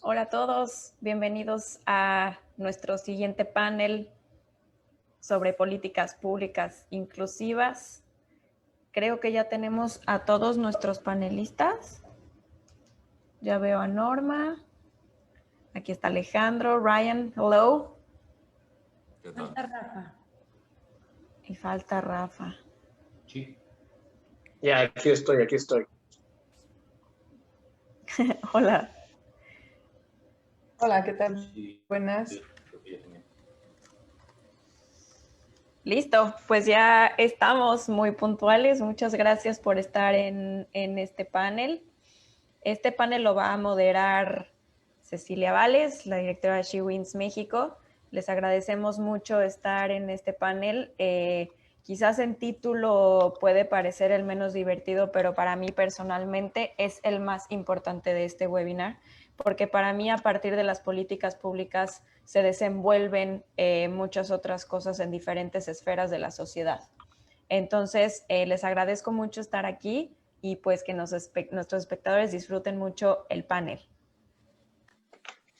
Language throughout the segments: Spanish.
Hola a todos, bienvenidos a nuestro siguiente panel sobre políticas públicas inclusivas. Creo que ya tenemos a todos nuestros panelistas. Ya veo a Norma. Aquí está Alejandro, Ryan, hello. Falta Rafa. Y falta Rafa. Sí. Ya, aquí estoy. Hola. Hola, ¿qué tal? Sí. Buenas. Sí. Listo, pues ya estamos muy puntuales. Muchas gracias por estar en este panel. Este panel lo va a moderar Cecilia Vales, la directora de She Wins México. Les agradecemos mucho estar en este panel. Quizás en título puede parecer el menos divertido, pero para mí personalmente es el más importante de este webinar, porque para mí a partir de las políticas públicas se desenvuelven muchas otras cosas en diferentes esferas de la sociedad. Entonces, les agradezco mucho estar aquí y pues que nuestros espectadores disfruten mucho el panel.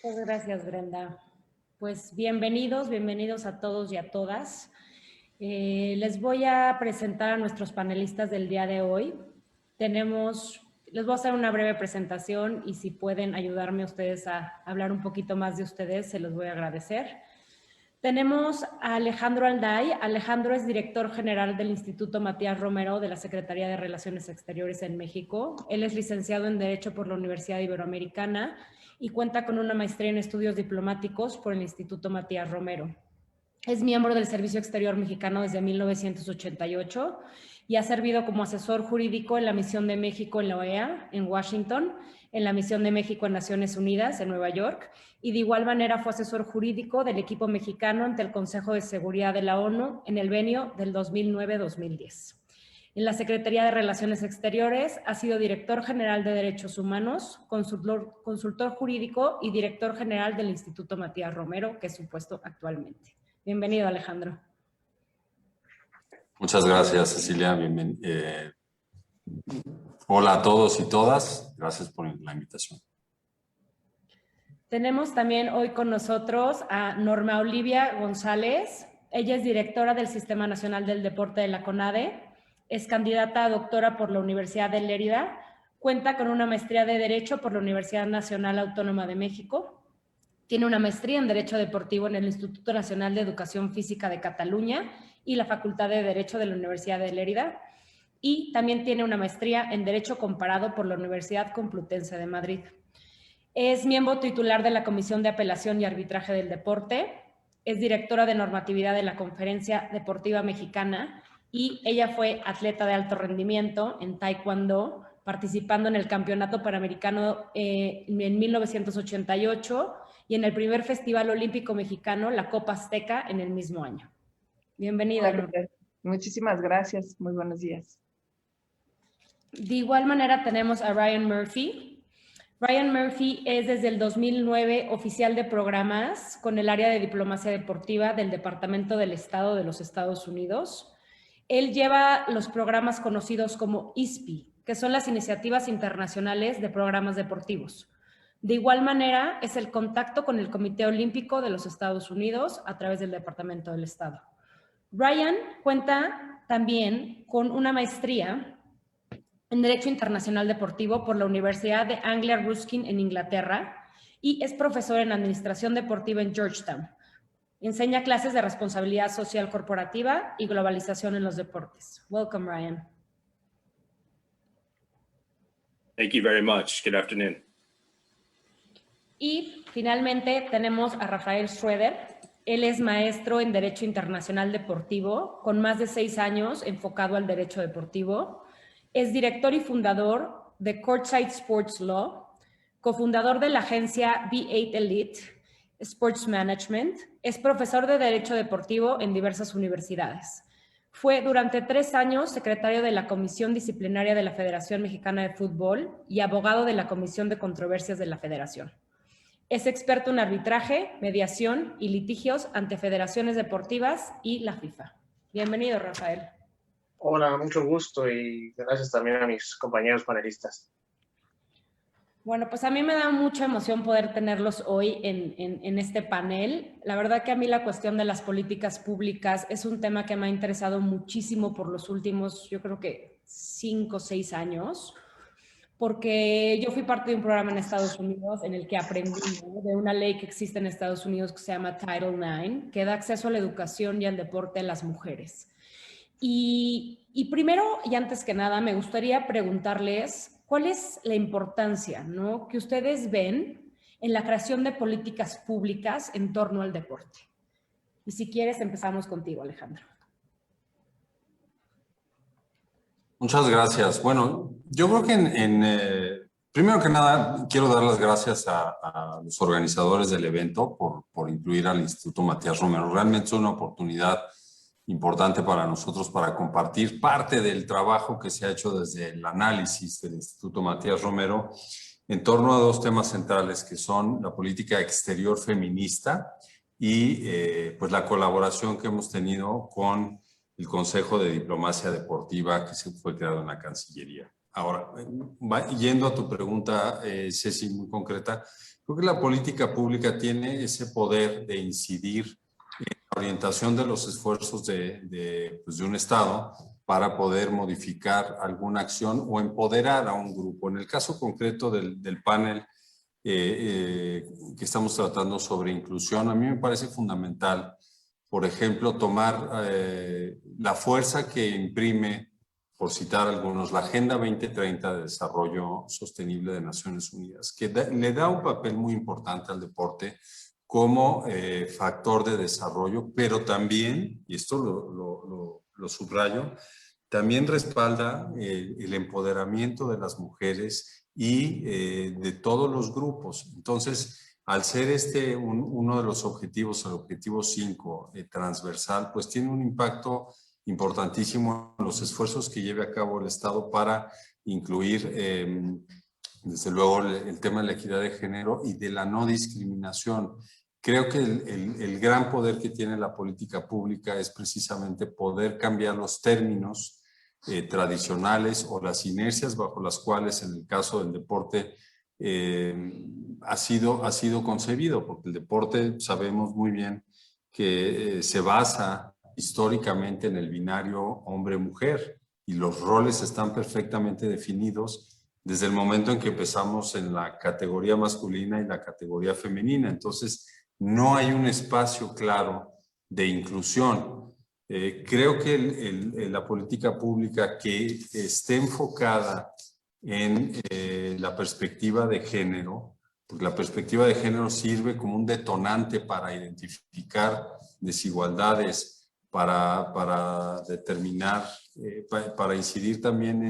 Muchas gracias, Brenda. Pues bienvenidos a todos y a todas. Les voy a presentar a nuestros panelistas del día de hoy. Les voy a hacer una breve presentación y si pueden ayudarme ustedes a hablar un poquito más de ustedes, se los voy a agradecer. Tenemos a Alejandro Alday. Alejandro es director general del Instituto Matías Romero de la Secretaría de Relaciones Exteriores en México. Él es licenciado en Derecho por la Universidad Iberoamericana y cuenta con una maestría en estudios diplomáticos por el Instituto Matías Romero. Es miembro del Servicio Exterior Mexicano desde 1988 y ha servido como asesor jurídico en la Misión de México en la OEA, en Washington, en la Misión de México en Naciones Unidas, en Nueva York, y de igual manera fue asesor jurídico del equipo mexicano ante el Consejo de Seguridad de la ONU en el bienio del 2009-2010. En la Secretaría de Relaciones Exteriores ha sido director general de Derechos Humanos, consultor jurídico y director general del Instituto Matías Romero, que es su puesto actualmente. Bienvenido, Alejandro. Muchas gracias, Cecilia. Hola a todos y todas. Gracias por la invitación. Tenemos también hoy con nosotros a Norma Olivia González. Ella es directora del Sistema Nacional del Deporte de la CONADE. Es candidata a doctora por la Universidad de Lérida. Cuenta con una maestría de Derecho por la Universidad Nacional Autónoma de México. Tiene una maestría en Derecho Deportivo en el Instituto Nacional de Educación Física de Cataluña y la Facultad de Derecho de la Universidad de Lérida. Y también tiene una maestría en Derecho Comparado por la Universidad Complutense de Madrid. Es miembro titular de la Comisión de Apelación y Arbitraje del Deporte. Es directora de normatividad de la Conferencia Deportiva Mexicana y ella fue atleta de alto rendimiento en Taekwondo, participando en el Campeonato Panamericano en 1988 y en el primer Festival Olímpico Mexicano, la Copa Azteca, en el mismo año. Bienvenida. Hola, muchísimas gracias. Muy buenos días. De igual manera tenemos a Ryan Murphy. Ryan Murphy es desde el 2009 oficial de programas con el área de diplomacia deportiva del Departamento del Estado de los Estados Unidos. Él lleva los programas conocidos como ISPI, que son las Iniciativas Internacionales de Programas Deportivos. De igual manera, es el contacto con el Comité Olímpico de los Estados Unidos a través del Departamento del Estado. Ryan cuenta también con una maestría en Derecho Internacional Deportivo por la Universidad de Anglia Ruskin en Inglaterra y es profesor en Administración Deportiva en Georgetown. Enseña clases de responsabilidad social corporativa y globalización en los deportes. Welcome, Ryan. Thank you very much. Good afternoon. Y finalmente tenemos a Rafael Schroeder. Él es maestro en Derecho Internacional Deportivo, con más de 6 años enfocado al derecho deportivo. Es director y fundador de Courtside Sports Law, cofundador de la agencia B8 Elite Sports Management. Es profesor de Derecho Deportivo en diversas universidades. Fue durante 3 años secretario de la Comisión Disciplinaria de la Federación Mexicana de Fútbol y abogado de la Comisión de Controversias de la Federación. Es experto en arbitraje, mediación y litigios ante federaciones deportivas y la FIFA. Bienvenido, Rafael. Hola, mucho gusto y gracias también a mis compañeros panelistas. Bueno, pues a mí me da mucha emoción poder tenerlos hoy en este panel. La verdad que a mí la cuestión de las políticas públicas es un tema que me ha interesado muchísimo por los últimos, yo creo que 5 o 6 años, porque yo fui parte de un programa en Estados Unidos en el que aprendí, ¿no?, de una ley que existe en Estados Unidos que se llama Title IX, que da acceso a la educación y al deporte a las mujeres. Y primero y antes que nada, me gustaría preguntarles cuál es la importancia, ¿no?, que ustedes ven en la creación de políticas públicas en torno al deporte. Y si quieres, empezamos contigo, Alejandro. Muchas gracias. Bueno, yo creo que primero que nada, quiero dar las gracias a los organizadores del evento por incluir al Instituto Matías Romero. Realmente es una oportunidad importante para nosotros para compartir parte del trabajo que se ha hecho desde el análisis del Instituto Matías Romero en torno a dos temas centrales que son la política exterior feminista y pues la colaboración que hemos tenido con el Consejo de Diplomacia Deportiva que se fue creado en la Cancillería. Ahora, yendo a tu pregunta, Ceci, muy concreta, creo que la política pública tiene ese poder de incidir en la orientación de los esfuerzos de un Estado para poder modificar alguna acción o empoderar a un grupo. En el caso concreto del panel que estamos tratando sobre inclusión, a mí me parece fundamental, por ejemplo, tomar la fuerza que imprime, por citar algunos, la Agenda 2030 de Desarrollo Sostenible de Naciones Unidas, que le da un papel muy importante al deporte como factor de desarrollo, pero también, y esto lo subrayo, también respalda el empoderamiento de las mujeres y de todos los grupos. Entonces, al ser uno de los objetivos, el objetivo 5, transversal, pues tiene un impacto importantísimo en los esfuerzos que lleve a cabo el Estado para incluir, desde luego, el tema de la equidad de género y de la no discriminación. Creo que el gran poder que tiene la política pública es precisamente poder cambiar los términos tradicionales o las inercias bajo las cuales, en el caso del deporte, ha sido concebido, porque el deporte sabemos muy bien que se basa históricamente en el binario hombre-mujer y los roles están perfectamente definidos desde el momento en que empezamos en la categoría masculina y la categoría femenina. Entonces, no hay un espacio claro de inclusión. Creo que la política pública que esté enfocada en la perspectiva de género, porque la perspectiva de género sirve como un detonante para identificar desigualdades, para determinar, para incidir también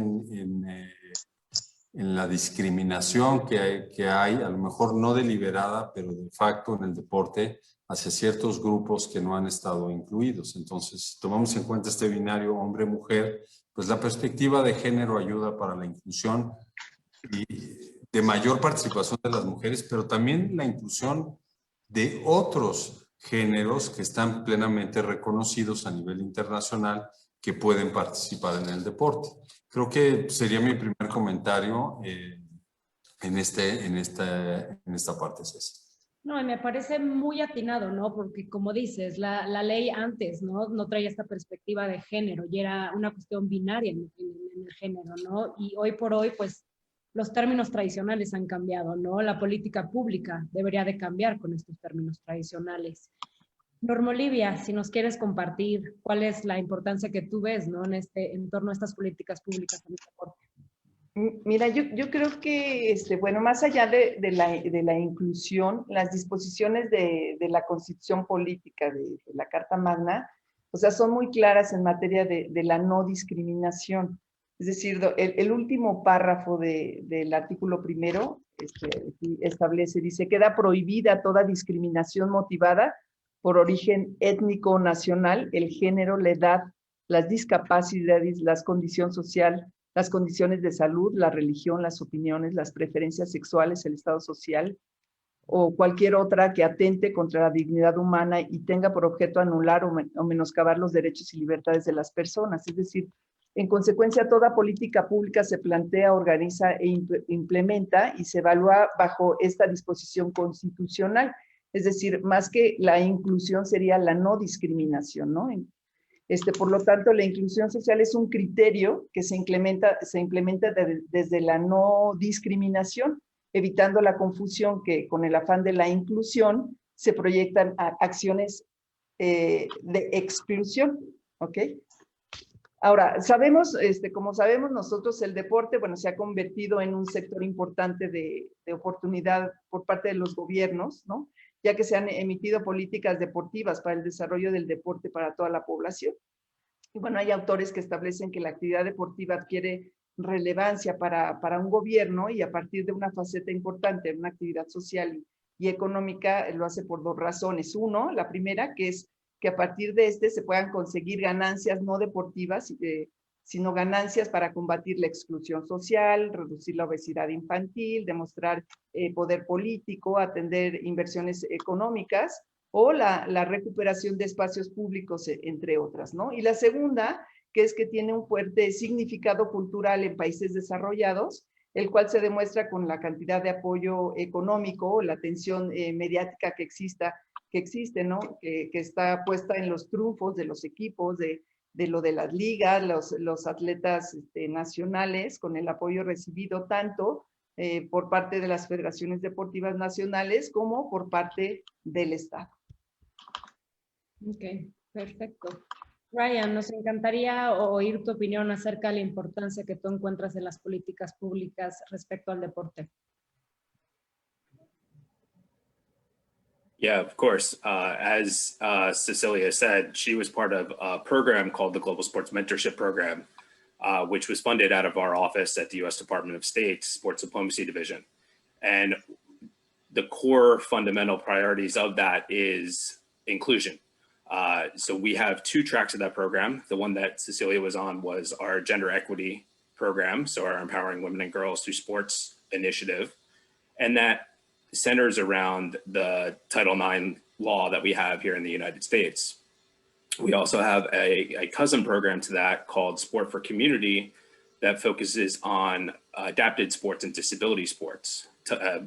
en la discriminación que hay, a lo mejor no deliberada, pero de facto en el deporte, hacia ciertos grupos que no han estado incluidos. Entonces, si tomamos en cuenta este binario hombre-mujer, pues la perspectiva de género ayuda para la inclusión y de mayor participación de las mujeres, pero también la inclusión de otros géneros que están plenamente reconocidos a nivel internacional que pueden participar en el deporte. Creo que sería mi primer comentario en esta parte, César. No, y me parece muy atinado, ¿no? Porque como dices, la ley antes, ¿no?, no traía esta perspectiva de género y era una cuestión binaria en el género, ¿no? Y hoy por hoy, pues, los términos tradicionales han cambiado, ¿no? La política pública debería de cambiar con estos términos tradicionales. Norma Olivia, si nos quieres compartir cuál es la importancia que tú ves, ¿no?, en torno a estas políticas públicas en el deporte. Mira, yo creo que, bueno, más allá de la inclusión, las disposiciones de la Constitución Política, de la Carta Magna, o sea, son muy claras en materia de la no discriminación. Es decir, el último párrafo del artículo primero establece, dice, queda prohibida toda discriminación motivada por origen étnico o nacional, el género, la edad, las discapacidades, la condición social, las condiciones de salud, la religión, las opiniones, las preferencias sexuales, el estado social o cualquier otra que atente contra la dignidad humana y tenga por objeto anular o menoscabar los derechos y libertades de las personas. Es decir, En consecuencia, toda política pública se plantea, organiza e implementa y se evalúa bajo esta disposición constitucional. Es decir, más que la inclusión sería la no discriminación, ¿no? Por lo tanto, la inclusión social es un criterio que se implementa desde la no discriminación, evitando la confusión que con el afán de la inclusión se proyectan acciones de exclusión, ¿ok? Ahora, sabemos, como sabemos nosotros, el deporte, bueno, se ha convertido en un sector importante de oportunidad por parte de los gobiernos, ¿no? Ya que se han emitido políticas deportivas para el desarrollo del deporte para toda la población. Y bueno, hay autores que establecen que la actividad deportiva adquiere relevancia para un gobierno y a partir de una faceta importante en una actividad social y económica lo hace por dos razones. Uno, la primera, que es que a partir de se puedan conseguir ganancias no deportivas, sino ganancias para combatir la exclusión social, reducir la obesidad infantil, demostrar poder político, atender inversiones económicas o la recuperación de espacios públicos, entre otras, ¿no? Y la segunda, que es que tiene un fuerte significado cultural en países desarrollados, el cual se demuestra con la cantidad de apoyo económico o la atención mediática que existe, ¿no? Que está puesta en los triunfos de los equipos, de lo de las ligas, los atletas nacionales, con el apoyo recibido tanto por parte de las federaciones deportivas nacionales como por parte del Estado. Ok, perfecto. Ryan, nos encantaría oír tu opinión acerca de la importancia que tú encuentras en las políticas públicas respecto al deporte. Yeah, of course. As Cecilia said, she was part of a program called the Global Sports Mentorship Program, which was funded out of our office at the U.S. Department of State Sports Diplomacy Division. And the core fundamental priorities of that is inclusion. So we have two tracks of that program. The one that Cecilia was on was our gender equity program, so our Empowering Women and Girls Through Sports initiative. And that centers around the Title IX law that we have here in the United States. We also have a cousin program to that called Sport for Community that focuses on adapted sports and disability sports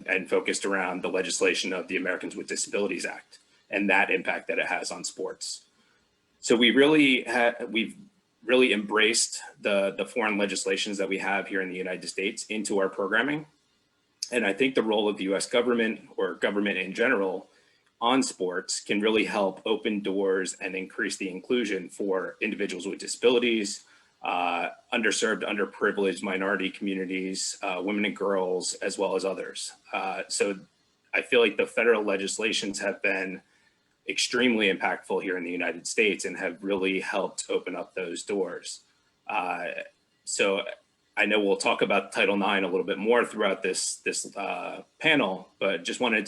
and focused around the legislation of the Americans with Disabilities Act and that impact that it has on sports. So we've really embraced the foreign legislations that we have here in the United States into our programming. And I think the role of the US government or government in general on sports can really help open doors and increase the inclusion for individuals with disabilities, underserved, underprivileged minority communities, women and girls, as well as others. So I feel like the federal legislations have been extremely impactful here in the United States and have really helped open up those doors. So I know we'll talk about Title IX a little bit more throughout this panel, but just wanted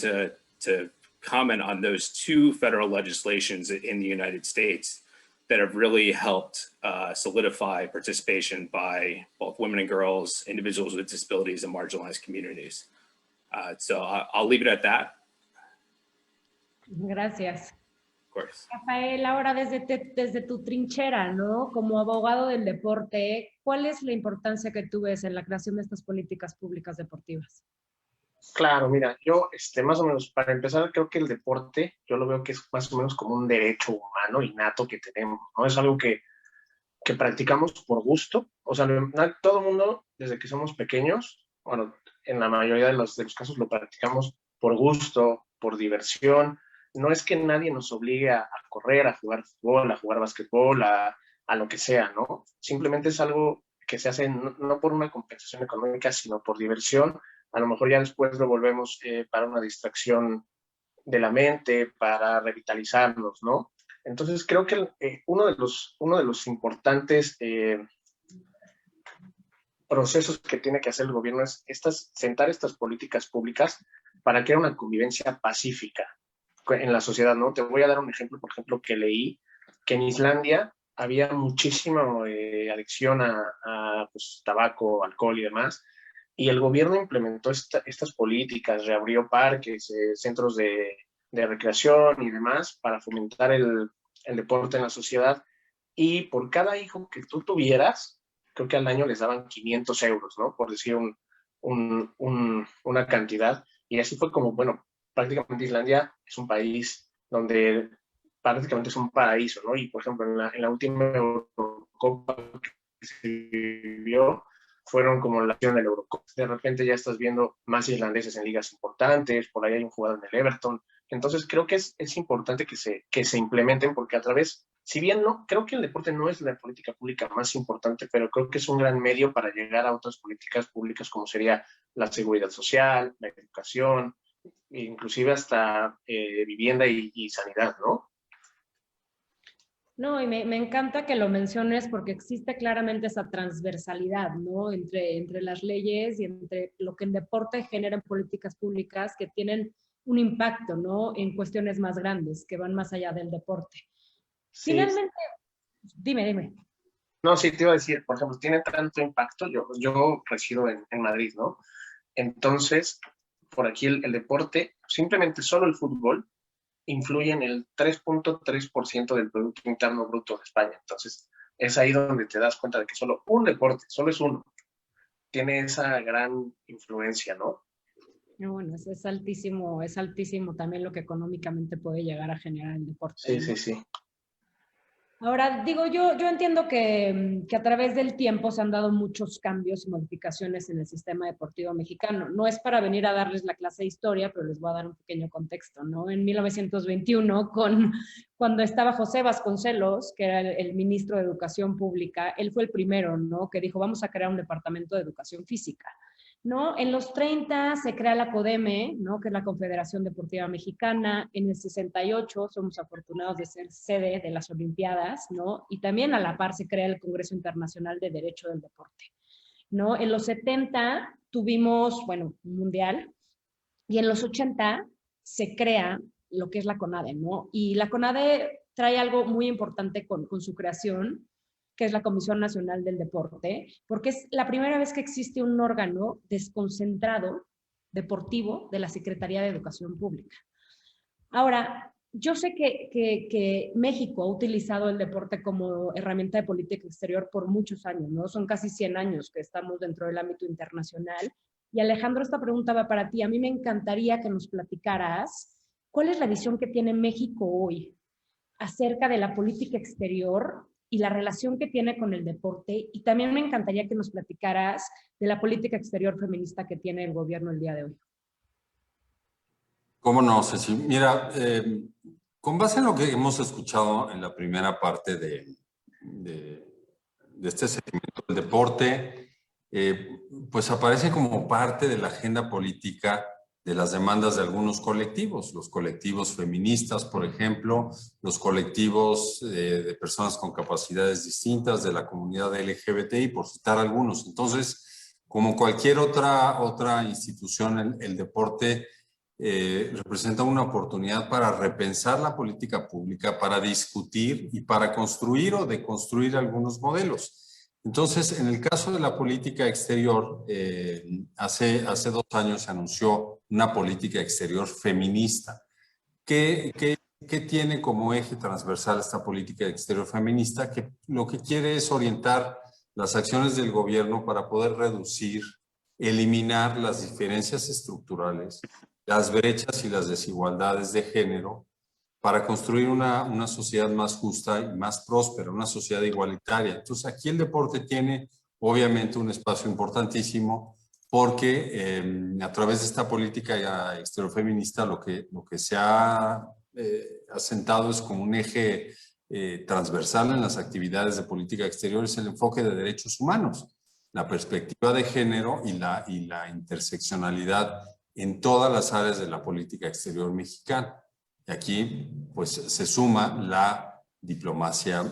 to comment on those two federal legislations in the United States that have really helped solidify participation by both women and girls, individuals with disabilities, and marginalized communities. So I'll leave it at that. Gracias. Of course. Rafael, ahora desde tu trinchera, ¿no? Como abogado del deporte, ¿cuál es la importancia que tú ves en la creación de estas políticas públicas deportivas? Claro, mira, yo más o menos, para empezar, creo que el deporte, yo lo veo que es más o menos como un derecho humano innato que tenemos, ¿no? Es algo que practicamos por gusto, o sea, todo el mundo, desde que somos pequeños, bueno, en la mayoría de los casos lo practicamos por gusto, por diversión. No es que nadie nos obligue a correr, a jugar fútbol, a jugar básquetbol, a lo que sea, ¿no? Simplemente es algo que se hace no por una compensación económica, sino por diversión. A lo mejor ya después lo volvemos para una distracción de la mente, para revitalizarnos, ¿no? Entonces creo que uno de los importantes procesos que tiene que hacer el gobierno es sentar estas políticas públicas para crear una convivencia pacífica en la sociedad, ¿no? Te voy a dar un ejemplo, por ejemplo, que leí que en Islandia había muchísima adicción a pues, tabaco, alcohol y demás, y el gobierno implementó estas políticas, reabrió parques, centros de recreación y demás para fomentar el deporte en la sociedad, y por cada hijo que tú tuvieras, creo que al año les daban 500 euros, ¿no? Por decir una cantidad. Y así fue como, bueno, prácticamente Islandia es un país donde prácticamente es un paraíso, ¿no? Y por ejemplo, en la última Eurocopa que se vivió, fueron como la acción del Eurocopa. De repente ya estás viendo más islandeses en ligas importantes, por ahí hay un jugador en el Everton. Entonces creo que es importante que se implementen porque a través, si bien no, creo que el deporte no es la política pública más importante, pero creo que es un gran medio para llegar a otras políticas públicas como sería la seguridad social, la educación, inclusive hasta vivienda y sanidad, ¿no? No, y me encanta que lo menciones porque existe claramente esa transversalidad, ¿no? Entre las leyes y entre lo que el deporte genera en políticas públicas que tienen un impacto, ¿no? En cuestiones más grandes, que van más allá del deporte. Sí. Finalmente, dime. No, sí, te iba a decir, por ejemplo, tiene tanto impacto, yo resido en Madrid, ¿no? Entonces, por aquí el deporte, simplemente solo el fútbol, influye en el 3.3% del Producto Interno Bruto de España. Entonces, es ahí donde te das cuenta de que solo un deporte, solo es uno, tiene esa gran influencia, ¿no? Bueno, es altísimo también lo que económicamente puede llegar a generar el deporte. Sí, ¿no? sí, sí. Ahora, digo, yo entiendo que a través del tiempo se han dado muchos cambios y modificaciones en el sistema deportivo mexicano. No es para venir a darles la clase de historia, pero les voy a dar un pequeño contexto, ¿no? En 1921, cuando estaba José Vasconcelos, que era el ministro de Educación Pública, él fue el primero, ¿no? Que dijo, vamos a crear un departamento de educación física. ¿No? En los 30 se crea la CODEME, ¿no? Que es la Confederación Deportiva Mexicana. En el 68 somos afortunados de ser sede de las Olimpiadas, ¿no? Y también a la par se crea el Congreso Internacional de Derecho del Deporte, ¿no? En los 70 tuvimos, bueno, un mundial, y en los 80 se crea lo que es la CONADE, ¿no? Y la CONADE trae algo muy importante con su creación, que es la Comisión Nacional del Deporte, porque es la primera vez que existe un órgano desconcentrado deportivo de la Secretaría de Educación Pública. Ahora, yo sé que México ha utilizado el deporte como herramienta de política exterior por muchos años, ¿no? Son casi 100 años que estamos dentro del ámbito internacional. Y Alejandro, esta pregunta va para ti. A mí me encantaría que nos platicaras cuál es la visión que tiene México hoy acerca de la política exterior y la relación que tiene con el deporte. Y también me encantaría que nos platicaras de la política exterior feminista que tiene el gobierno el día de hoy. ¿Cómo no, Ceci? Mira, con base en lo que hemos escuchado en la primera parte de este segmento del deporte, pues aparece como parte de la agenda política de las demandas de algunos colectivos, los colectivos feministas, por ejemplo, los colectivos de personas con capacidades distintas de la comunidad LGBTI, por citar algunos. Entonces, como cualquier otra institución, el deporte representa una oportunidad para repensar la política pública, para discutir y para construir o deconstruir algunos modelos. Entonces, en el caso de la política exterior, hace 2 años se anunció una política exterior feminista. ¿Qué tiene como eje transversal esta política exterior feminista? Que lo que quiere es orientar las acciones del gobierno para poder reducir, eliminar las diferencias estructurales, las brechas y las desigualdades de género, para construir una sociedad más justa y más próspera, una sociedad igualitaria. Entonces, aquí el deporte tiene obviamente un espacio importantísimo porque a través de esta política exterior feminista lo que se ha asentado es como un eje transversal en las actividades de política exterior, es el enfoque de derechos humanos, la perspectiva de género y la interseccionalidad en todas las áreas de la política exterior mexicana. Y aquí, pues, se suma la diplomacia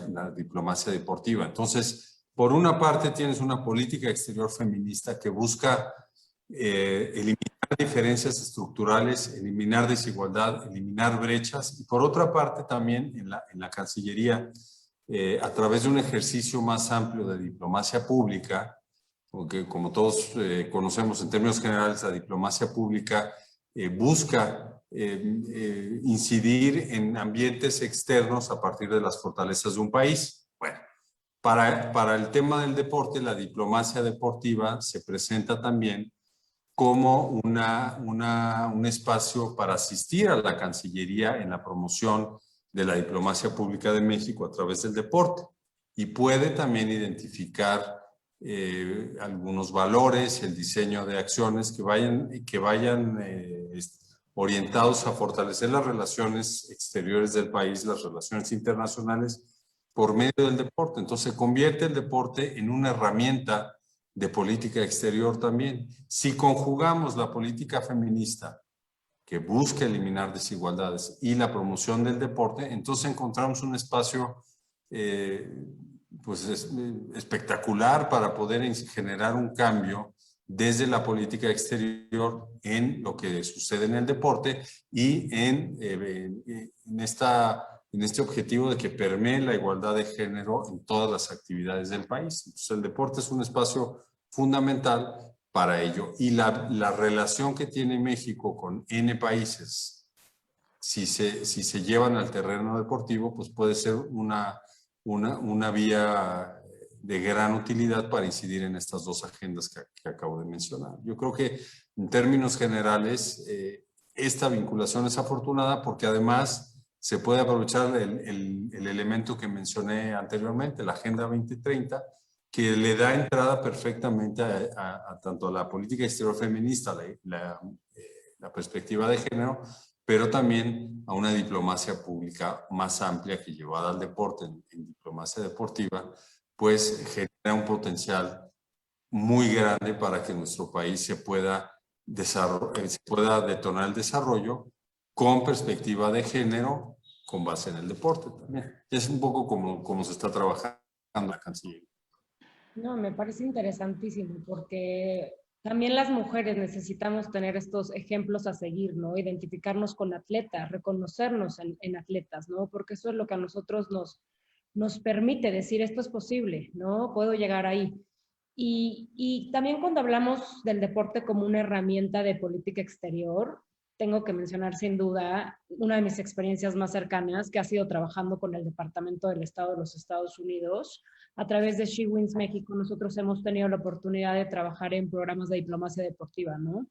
deportiva. Entonces, por una parte, tienes una política exterior feminista que busca eliminar diferencias estructurales, eliminar desigualdad, eliminar brechas. Y por otra parte, también en la Cancillería, a través de un ejercicio más amplio de diplomacia pública, porque como todos conocemos en términos generales, la diplomacia pública busca incidir en ambientes externos a partir de las fortalezas de un país. Bueno, Para el tema del deporte, la diplomacia deportiva se presenta también como un espacio para asistir a la Cancillería en la promoción de la diplomacia pública de México a través del deporte, y puede también identificar algunos valores y el diseño de acciones que vayan orientados a fortalecer las relaciones exteriores del país, las relaciones internacionales por medio del deporte. Entonces se convierte el deporte en una herramienta de política exterior también. Si conjugamos la política feminista que busca eliminar desigualdades y la promoción del deporte, entonces encontramos un espacio espectacular para poder generar un cambio desde la política exterior en lo que sucede en el deporte y en este objetivo de que permee la igualdad de género en todas las actividades del país. Entonces, el deporte es un espacio fundamental para ello. Y la relación que tiene México con N países, si se llevan al terreno deportivo, pues puede ser una vía de gran utilidad para incidir en estas dos agendas que acabo de mencionar. Yo creo que en términos generales esta vinculación es afortunada porque además se puede aprovechar el elemento que mencioné anteriormente, la Agenda 2030, que le da entrada perfectamente a tanto a la política exterior feminista, la perspectiva de género, pero también a una diplomacia pública más amplia que llevada al deporte en diplomacia deportiva, pues genera un potencial muy grande para que nuestro país se pueda detonar el desarrollo con perspectiva de género, con base en el deporte también. Es un poco como se está trabajando la Cancillería. No, me parece interesantísimo porque también las mujeres necesitamos tener estos ejemplos a seguir, ¿no? Identificarnos con atletas, reconocernos en atletas, ¿no? Porque eso es lo que a nosotros nos permite decir esto es posible, ¿no? Puedo llegar ahí. Y también cuando hablamos del deporte como una herramienta de política exterior, tengo que mencionar sin duda una de mis experiencias más cercanas, que ha sido trabajando con el Departamento del Estado de los Estados Unidos. A través de She Wins México, nosotros hemos tenido la oportunidad de trabajar en programas de diplomacia deportiva, ¿no?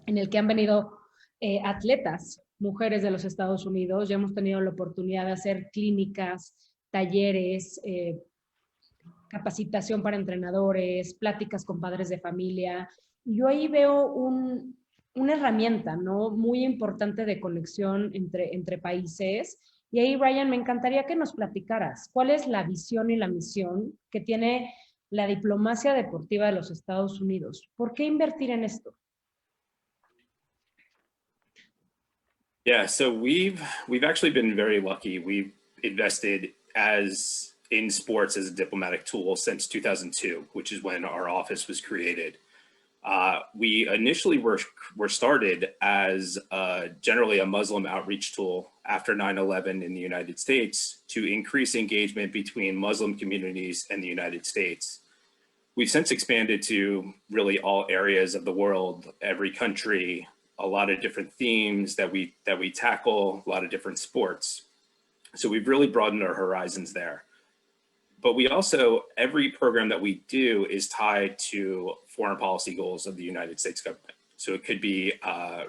En el que han venido atletas, mujeres de los Estados Unidos, ya hemos tenido la oportunidad de hacer clínicas, talleres, capacitación para entrenadores, pláticas con padres de familia. Y yo ahí veo una herramienta, ¿no? Muy importante de conexión entre países. Y ahí, Brian, me encantaría que nos platicaras cuál es la visión y la misión que tiene la diplomacia deportiva de los Estados Unidos. ¿Por qué invertir en esto? Yeah, so we've actually been very lucky. We've invested in sports as a diplomatic tool since 2002, which is when our office was created. We initially were started as generally a Muslim outreach tool after 9/11 in the United States to increase engagement between Muslim communities and the United States. We've since expanded to really all areas of the world, every country, a lot of different themes that we tackle, a lot of different sports. So we've really broadened our horizons there. But we also, every program that we do is tied to foreign policy goals of the United States government. So it could be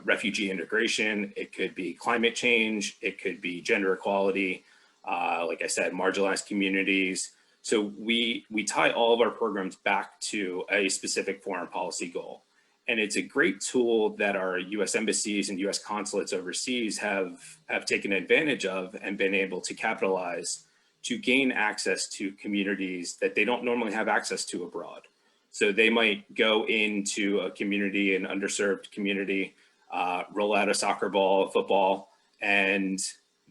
refugee integration, it could be climate change, it could be gender equality, like I said, marginalized communities. So we tie all of our programs back to a specific foreign policy goal. And it's a great tool that our US embassies and US consulates overseas have taken advantage of and been able to capitalize to gain access to communities that they don't normally have access to abroad. So they might go into a community, an underserved community, roll out a soccer ball, a football, and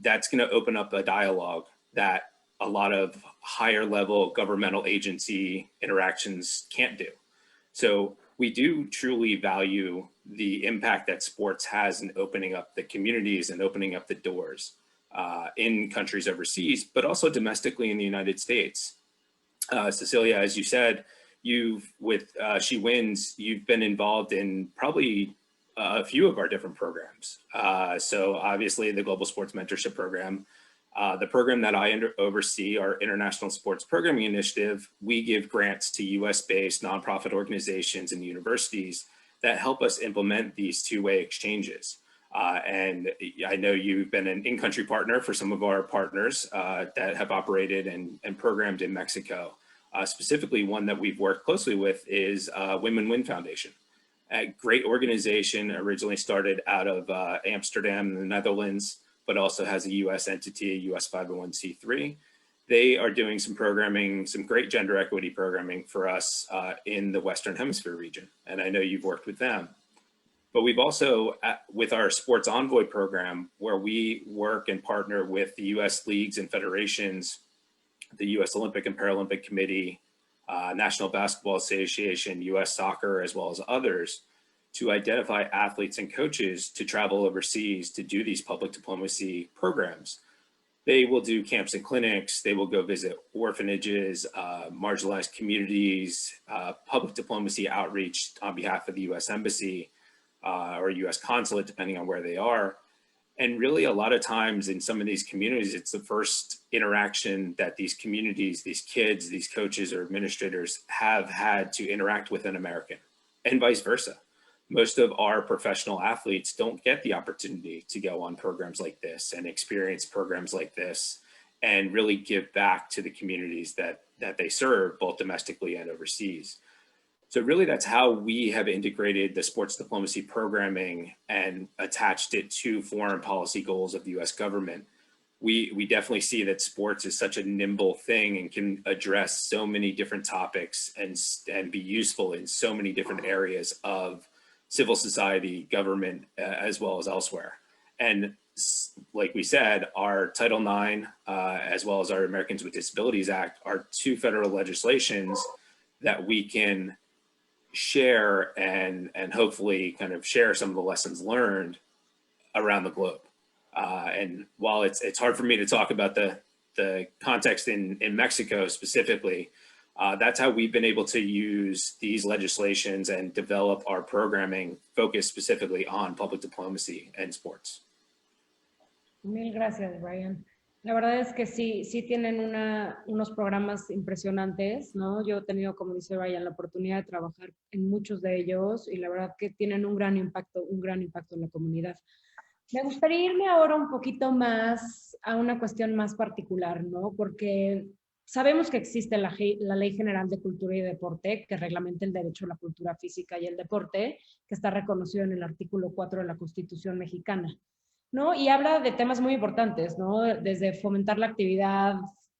that's going to open up a dialogue that a lot of higher level governmental agency interactions can't do. So we do truly value the impact that sports has in opening up the communities and opening up the doors in countries overseas, but also domestically in the United States. Cecilia, as you said, with She Wins, you've been involved in probably a few of our different programs. So obviously the Global Sports Mentorship Program, The program that I oversee, our International Sports Programming Initiative, we give grants to US-based nonprofit organizations and universities that help us implement these two-way exchanges. And I know you've been an in-country partner for some of our partners that have operated and programmed in Mexico. Specifically, one that we've worked closely with is Women Win Foundation. A great organization, originally started out of Amsterdam in the Netherlands, but also has a US entity, a US 501c3. They are doing some programming, some great gender equity programming for us in the Western Hemisphere region. And I know you've worked with them. But we've also, with our Sports Envoy program, where we work and partner with the US leagues and federations, the US Olympic and Paralympic Committee, National Basketball Association, US Soccer, as well as others, to identify athletes and coaches to travel overseas to do these public diplomacy programs. They will do camps and clinics. They will go visit orphanages, marginalized communities, public diplomacy outreach on behalf of the US Embassy or US Consulate, depending on where they are. And really, a lot of times in some of these communities, it's the first interaction that these communities, these kids, these coaches or administrators have had to interact with an American, and vice versa. Most of our professional athletes don't get the opportunity to go on programs like this and experience programs like this and really give back to the communities that they serve, both domestically and overseas. So really, that's how we have integrated the sports diplomacy programming and attached it to foreign policy goals of the US government. We definitely see that sports is such a nimble thing and can address so many different topics and be useful in so many different areas of civil society, government, as well as elsewhere. And like we said, our Title IX, as well as our Americans with Disabilities Act, are two federal legislations that we can share and hopefully kind of share some of the lessons learned around the globe. And while it's hard for me to talk about the context in Mexico specifically, that's how we've been able to use these legislations and develop our programming focused specifically on public diplomacy and sports. Mil gracias, Brian. La verdad es que sí tienen unos programas impresionantes, ¿no? Yo he tenido, como dice Brian, la oportunidad de trabajar en muchos de ellos y la verdad que tienen un gran impacto en la comunidad. Me gustaría irme ahora un poquito más a una cuestión más particular, ¿no? Porque sabemos que existe la Ley General de Cultura y Deporte, que reglamenta el derecho a la cultura física y el deporte, que está reconocido en el artículo 4 de la Constitución mexicana, ¿no? Y habla de temas muy importantes, ¿no? Desde fomentar la actividad,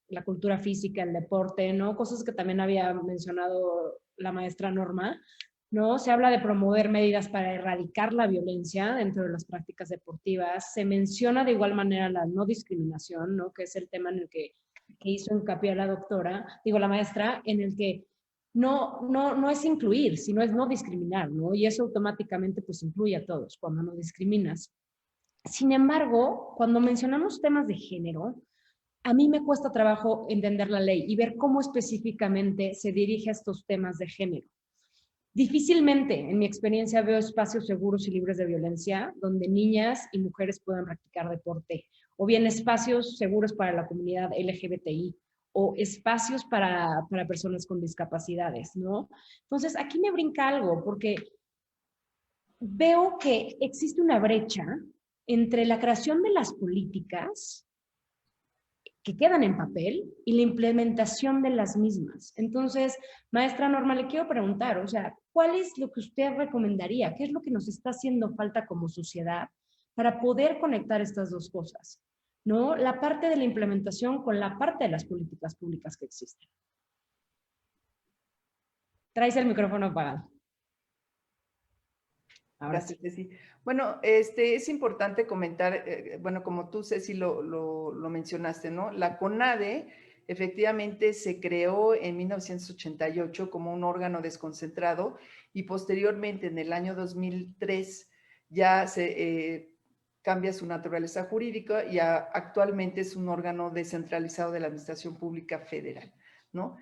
la cultura física, el deporte, ¿no? Cosas que también había mencionado la maestra Norma, ¿no? Se habla de promover medidas para erradicar la violencia dentro de las prácticas deportivas. Se menciona de igual manera la no discriminación, ¿no? Que es el tema en el que hizo hincapié la maestra, en el que no es incluir, sino es no discriminar, ¿no? Y eso automáticamente pues incluye a todos cuando no discriminas. Sin embargo, cuando mencionamos temas de género, a mí me cuesta trabajo entender la ley y ver cómo específicamente se dirige a estos temas de género. Difícilmente, en mi experiencia, veo espacios seguros y libres de violencia donde niñas y mujeres puedan practicar deporte, o bien espacios seguros para la comunidad LGBTI, o espacios para personas con discapacidades, ¿no? Entonces, aquí me brinca algo, porque veo que existe una brecha entre la creación de las políticas que quedan en papel y la implementación de las mismas. Entonces, maestra Norma, le quiero preguntar, o sea, ¿cuál es lo que usted recomendaría? ¿Qué es lo que nos está haciendo falta como sociedad para poder conectar estas dos cosas? ¿No? La parte de la implementación con la parte de las políticas públicas que existen. Traes el micrófono apagado. Ahora Gracias, Ceci. Bueno, es importante comentar, bueno, como tú, Ceci, lo mencionaste, ¿no? La CONADE efectivamente se creó en 1988 como un órgano desconcentrado y posteriormente en el año 2003 ya se cambia su naturaleza jurídica y actualmente es un órgano descentralizado de la Administración Pública Federal, ¿no?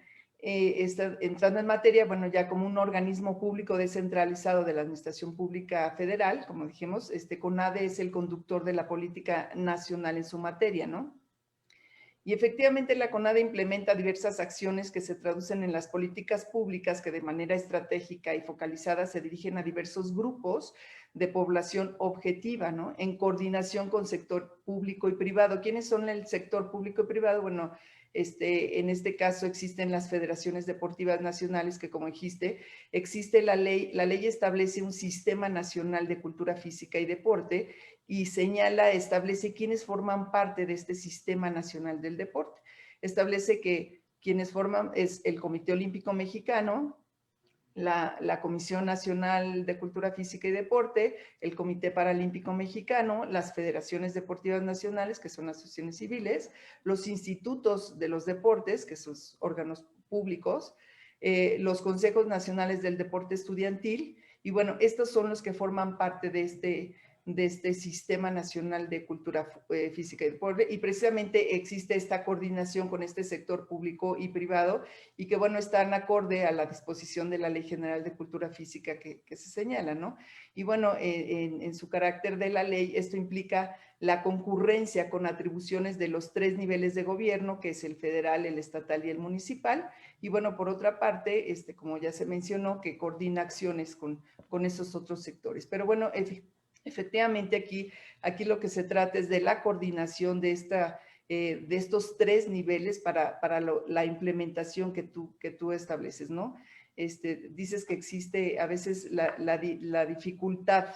Entrando en materia, bueno, ya como un organismo público descentralizado de la Administración Pública Federal, como dijimos, CONADE es el conductor de la política nacional en su materia, ¿no? Y efectivamente la CONADE implementa diversas acciones que se traducen en las políticas públicas que de manera estratégica y focalizada se dirigen a diversos grupos de población objetiva, ¿no? En coordinación con sector público y privado. ¿Quiénes son el sector público y privado? Bueno, en este caso existen las federaciones deportivas nacionales que, como dijiste, existe la ley establece un sistema nacional de cultura física y deporte y establece quiénes forman parte de este sistema nacional del deporte. Establece que quienes forman es el Comité Olímpico Mexicano, la Comisión Nacional de Cultura Física y Deporte, el Comité Paralímpico Mexicano, las federaciones deportivas nacionales, que son asociaciones civiles, los institutos de los deportes, que son órganos públicos, los consejos nacionales del deporte estudiantil, y bueno, estos son los que forman parte de este Sistema Nacional de Cultura Física y Deporte, y precisamente existe esta coordinación con este sector público y privado, y que bueno, están acorde a la disposición de la Ley General de Cultura Física que se señala, ¿no? Y bueno, en su carácter de la ley, esto implica la concurrencia con atribuciones de los 3 niveles de gobierno, que es el federal, el estatal y el municipal, y bueno, por otra parte, como ya se mencionó, que coordina acciones con esos otros sectores. Pero bueno, efectivamente aquí lo que se trata es de la coordinación de estos 3 niveles para la implementación que tú estableces, ¿no? Dices que existe a veces la dificultad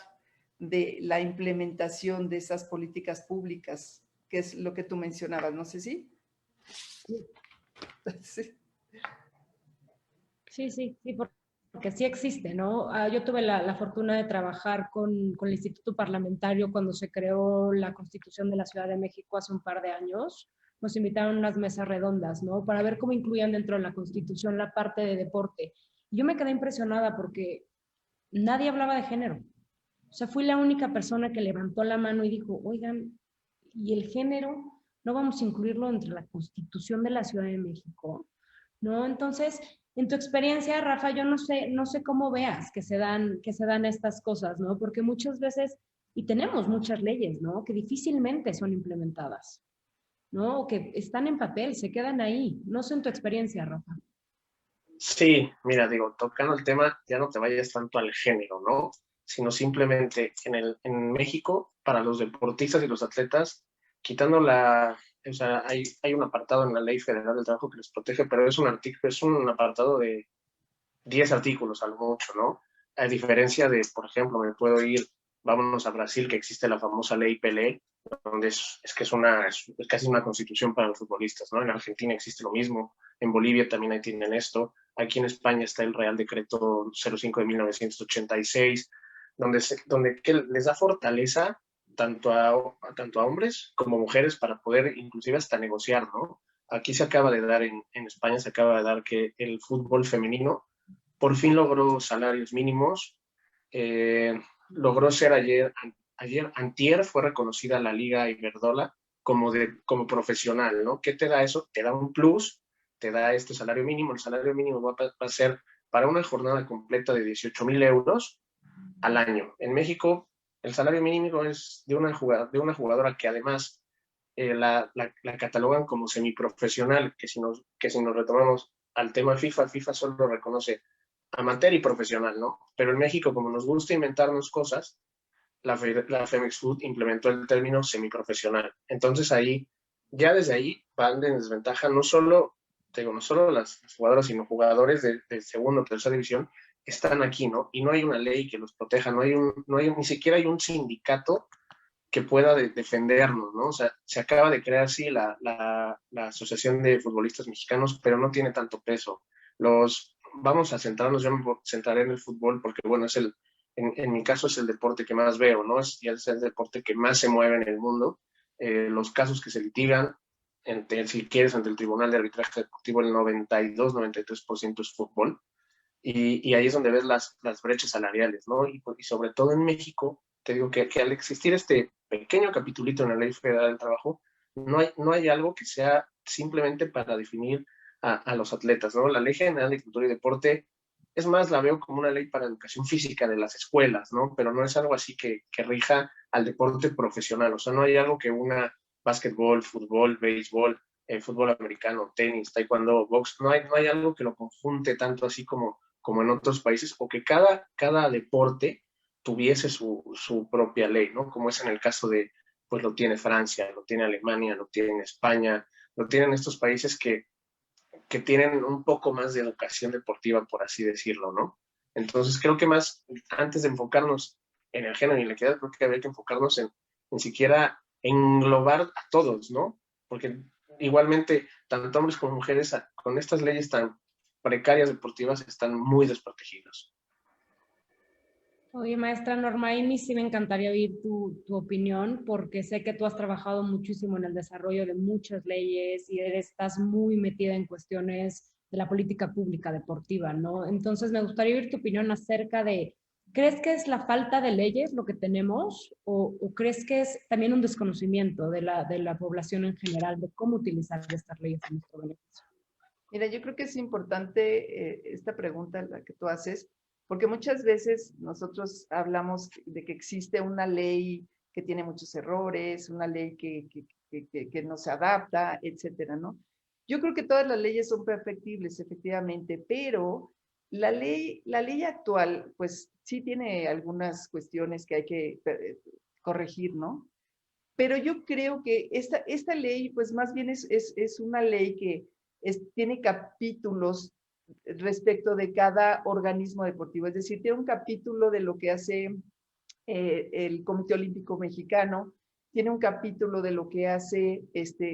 de la implementación de esas políticas públicas, que es lo que tú mencionabas, ¿no sé si? Sí. Sí, porque sí existe, ¿no? Yo tuve la fortuna de trabajar con el Instituto Parlamentario cuando se creó la Constitución de la Ciudad de México hace un par de años. Nos invitaron a unas mesas redondas, ¿no? Para ver cómo incluían dentro de la Constitución la parte de deporte. Y yo me quedé impresionada porque nadie hablaba de género. O sea, fui la única persona que levantó la mano y dijo, oigan, ¿y el género no vamos a incluirlo dentro de la Constitución de la Ciudad de México? ¿No? Entonces, en tu experiencia, Rafa, yo no sé cómo veas que se dan estas cosas, ¿no? Porque muchas veces, y tenemos muchas leyes, ¿no? Que difícilmente son implementadas, ¿no? O que están en papel, se quedan ahí. No sé en tu experiencia, Rafa. Sí, mira, digo, tocando el tema, ya no te vayas tanto al género, ¿no? Sino simplemente en México, para los deportistas y los atletas, quitando o sea, hay un apartado en la Ley Federal del Trabajo que les protege, pero es un apartado de 10 artículos a lo mucho, ¿no? A diferencia de, por ejemplo, vámonos a Brasil, que existe la famosa Ley Pelé, donde es casi una constitución para los futbolistas, ¿no? En Argentina existe lo mismo, en Bolivia también ahí tienen esto, aquí en España está el Real Decreto 05 de 1986, donde les da fortaleza tanto a hombres como mujeres para poder inclusive hasta negociar, ¿no? Aquí se acaba de dar, en España se acaba de dar que el fútbol femenino por fin logró salarios mínimos, logró ser antier fue reconocida la Liga Iberdrola como profesional, ¿no? ¿Qué te da eso? Te da un plus, te da este salario mínimo. El salario mínimo va a ser para una jornada completa de 18,000 euros al año. En México, el salario mínimo es de una jugadora que además la catalogan como semiprofesional, que si nos retomamos al tema FIFA solo reconoce amateur y profesional, ¿no? Pero en México, como nos gusta inventarnos cosas, la Femex Food implementó el término semiprofesional. Entonces ya desde ahí van de desventaja no solo las jugadoras, sino jugadores de segunda o tercera división están aquí, ¿no? Y no hay una ley que los proteja, ni siquiera hay un sindicato que pueda defendernos, ¿no? O sea, se acaba de crear, sí, la Asociación de Futbolistas Mexicanos, pero no tiene tanto peso. Vamos a centrarnos, yo me centraré en el fútbol porque, bueno, en mi caso es el deporte que más veo, ¿no? Es el deporte que más se mueve en el mundo. Los casos que se litigan, si quieres, ante el Tribunal de Arbitraje Deportivo, el 92-93% es fútbol. Y ahí es donde ves las brechas salariales, ¿no? Y sobre todo en México, te digo que al existir este pequeño capitulito en la Ley Federal del Trabajo, no hay algo que sea simplemente para definir a los atletas, ¿no? La Ley General de Cultura y Deporte, es más, la veo como una ley para educación física de las escuelas, ¿no? Pero no es algo así que rija al deporte profesional, o sea, no hay algo que una básquetbol, fútbol, béisbol, fútbol americano, tenis, taekwondo, box. No hay algo que lo conjunte tanto así como en otros países, o que cada deporte tuviese su propia ley, ¿no? Como es en el caso de, pues lo tiene Francia, lo tiene Alemania, lo tiene España, lo tienen estos países que tienen un poco más de educación deportiva, por así decirlo, ¿no? Entonces creo que más, antes de enfocarnos en el género y la equidad, creo que habría que enfocarnos en siquiera englobar a todos, ¿no? Porque igualmente, tanto hombres como mujeres, con estas leyes tan precarias deportivas, están muy desprotegidos. Oye, maestra Norma, a mí sí me encantaría oír tu opinión, porque sé que tú has trabajado muchísimo en el desarrollo de muchas leyes y estás muy metida en cuestiones de la política pública deportiva, ¿no? Entonces, me gustaría oír tu opinión acerca de, ¿crees que es la falta de leyes lo que tenemos o crees que es también un desconocimiento de la población en general de cómo utilizar estas leyes en nuestro beneficio? Mira, yo creo que es importante esta pregunta la que tú haces, porque muchas veces nosotros hablamos de que existe una ley que tiene muchos errores, una ley que no se adapta, etcétera, ¿no? Yo creo que todas las leyes son perfectibles, efectivamente, pero la ley actual, pues sí tiene algunas cuestiones que hay que corregir, ¿no? Pero yo creo que esta ley, pues más bien es una ley que tiene capítulos respecto de cada organismo deportivo. Es decir, tiene un capítulo de lo que hace el Comité Olímpico Mexicano, tiene un capítulo de lo que hace,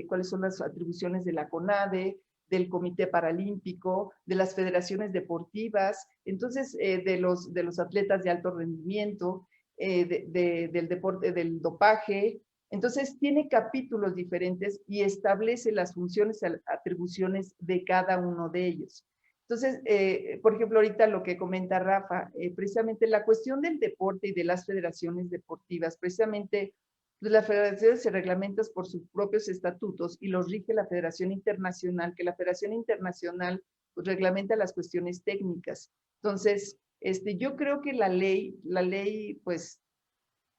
cuáles son las atribuciones de la CONADE, del Comité Paralímpico, de las federaciones deportivas, entonces de los atletas de alto rendimiento, del deporte, del dopaje. Entonces tiene capítulos diferentes y establece las funciones, atribuciones de cada uno de ellos. Entonces, por ejemplo, ahorita lo que comenta Rafa, precisamente la cuestión del deporte y de las federaciones deportivas, precisamente pues, las federaciones se reglamentan por sus propios estatutos y los rige la Federación Internacional, que la Federación Internacional pues, reglamenta las cuestiones técnicas. Entonces, yo creo que la ley, pues,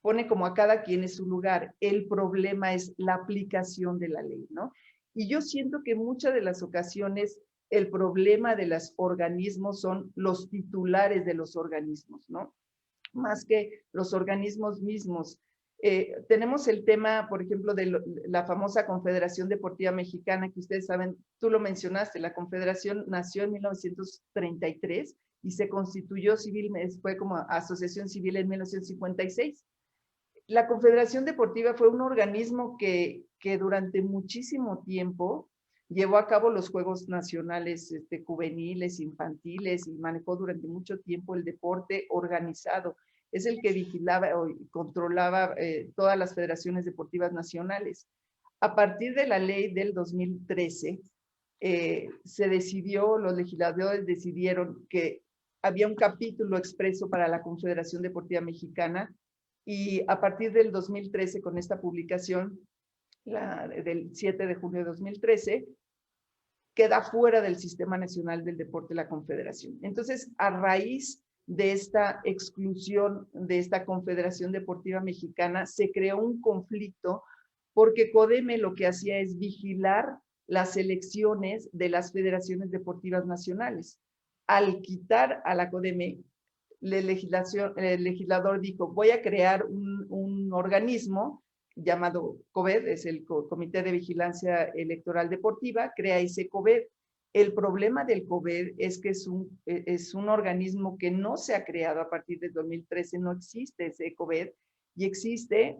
pone como a cada quien en su lugar. El problema es la aplicación de la ley, ¿no? Y yo siento que en muchas de las ocasiones el problema de los organismos son los titulares de los organismos, ¿no? Más que los organismos mismos. Tenemos el tema, por ejemplo, de la famosa Confederación Deportiva Mexicana, que ustedes saben, tú lo mencionaste, la Confederación nació en 1933 y se constituyó civil, fue como asociación civil en 1956. La Confederación Deportiva fue un organismo que durante muchísimo tiempo llevó a cabo los Juegos Nacionales juveniles, infantiles, y manejó durante mucho tiempo el deporte organizado. Es el que vigilaba y controlaba todas las federaciones deportivas nacionales. A partir de la ley del 2013, se decidió, los legisladores decidieron que había un capítulo expreso para la Confederación Deportiva Mexicana, y a partir del 2013, con esta publicación, del 7 de junio de 2013, queda fuera del Sistema Nacional del Deporte la Confederación. Entonces, a raíz de esta exclusión de esta Confederación Deportiva Mexicana, se creó un conflicto porque CODEME lo que hacía es vigilar las elecciones de las federaciones deportivas nacionales. Al quitar a la CODEME, el legislador dijo, voy a crear un organismo llamado COVED, es el Comité de Vigilancia Electoral Deportiva, crea ese COVED. El problema del COVED es que es un organismo que no se ha creado a partir del 2013, no existe ese COVED, y existe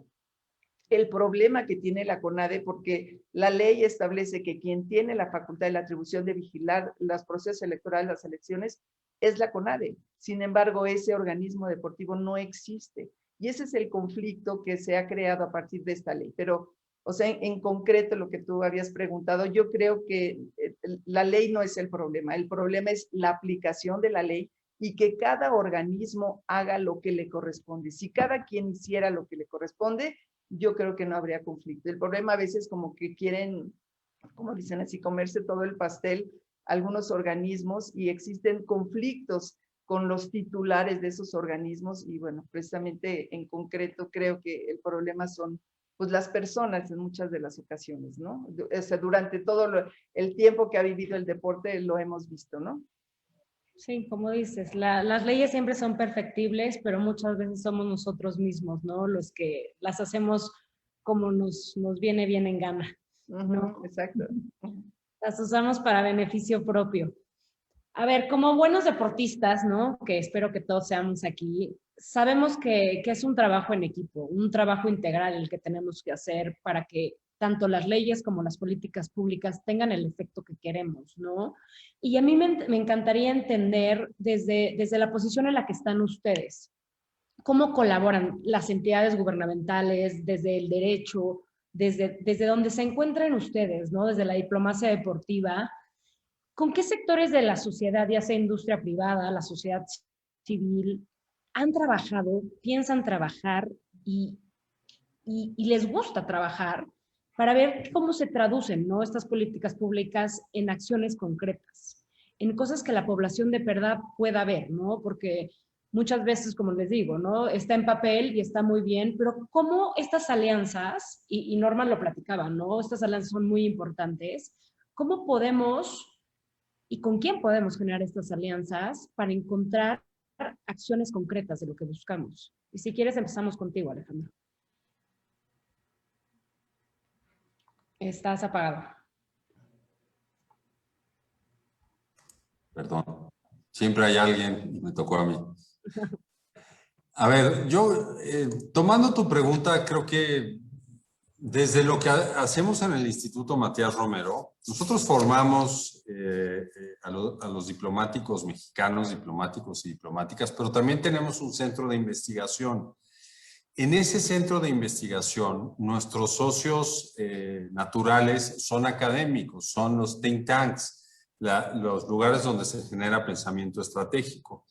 el problema que tiene la CONADE, porque la ley establece que quien tiene la facultad y la atribución de vigilar los procesos electorales, las elecciones, es la CONADE. Sin embargo, ese organismo deportivo no existe. Y ese es el conflicto que se ha creado a partir de esta ley. Pero, o sea, en concreto lo que tú habías preguntado, yo creo que la ley no es el problema es la aplicación de la ley y que cada organismo haga lo que le corresponde. Si cada quien hiciera lo que le corresponde, yo creo que no habría conflicto. El problema a veces como que quieren, como dicen así, comerse todo el pastel algunos organismos y existen conflictos con los titulares de esos organismos y bueno, precisamente en concreto creo que el problema son pues las personas en muchas de las ocasiones, ¿no? O sea, durante todo el tiempo que ha vivido el deporte lo hemos visto, ¿no? Sí, como dices, las leyes siempre son perfectibles, pero muchas veces somos nosotros mismos, ¿no? Los que las hacemos como nos viene bien en gana, ¿no? Exacto. Las usamos para beneficio propio. A ver, como buenos deportistas, ¿no? Que espero que todos seamos aquí, sabemos que es un trabajo en equipo, un trabajo integral el que tenemos que hacer para que tanto las leyes como las políticas públicas tengan el efecto que queremos, ¿no? Y a mí me encantaría entender desde la posición en la que están ustedes, cómo colaboran las entidades gubernamentales, desde el derecho, desde donde se encuentran ustedes, ¿no? Desde la diplomacia deportiva. ¿Con qué sectores de la sociedad, ya sea industria privada, la sociedad civil, han trabajado, piensan trabajar y les gusta trabajar para ver cómo se traducen, ¿no?, estas políticas públicas en acciones concretas, en cosas que la población de verdad pueda ver, ¿no? Porque muchas veces, como les digo, ¿no?, está en papel y está muy bien, pero cómo estas alianzas, y Norma lo platicaba, ¿no?, estas alianzas son muy importantes, ¿cómo podemos y con quién podemos generar estas alianzas para encontrar acciones concretas de lo que buscamos? Y si quieres, empezamos contigo, Alejandro. Estás apagado. Perdón. Siempre hay alguien y me tocó a mí. A ver, yo, tomando tu pregunta, creo que desde lo que hacemos en el Instituto Matías Romero, nosotros formamos a los diplomáticos mexicanos, diplomáticos y diplomáticas, pero también tenemos un centro de investigación. En ese centro de investigación, nuestros socios naturales son académicos, son los think tanks, los lugares donde se genera pensamiento estratégico.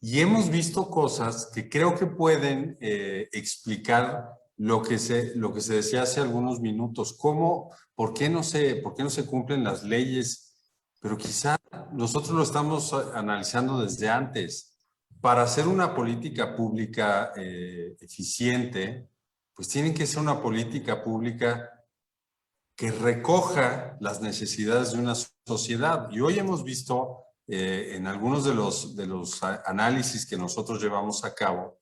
Y hemos visto cosas que creo que pueden explicar lo que se decía hace algunos minutos. ¿Por qué no se cumplen las leyes? Pero quizá nosotros lo estamos analizando desde antes. Para hacer una política pública eficiente, pues tiene que ser una política pública que recoja las necesidades de una sociedad. Y hoy hemos visto en algunos de los análisis que nosotros llevamos a cabo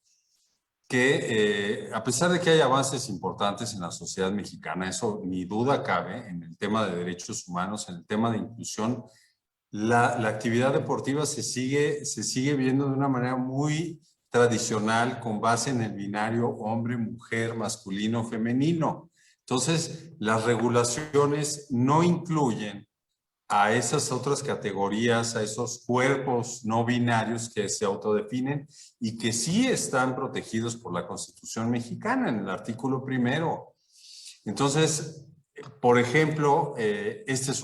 que a pesar de que hay avances importantes en la sociedad mexicana, eso ni duda cabe, en el tema de derechos humanos, en el tema de inclusión, la actividad deportiva se sigue viendo de una manera muy tradicional, con base en el binario hombre-mujer, masculino-femenino. Entonces, las regulaciones no incluyen a esas otras categorías, a esos cuerpos no binarios que se autodefinen y que sí están protegidos por la Constitución mexicana en el artículo 1. Entonces, por ejemplo, este es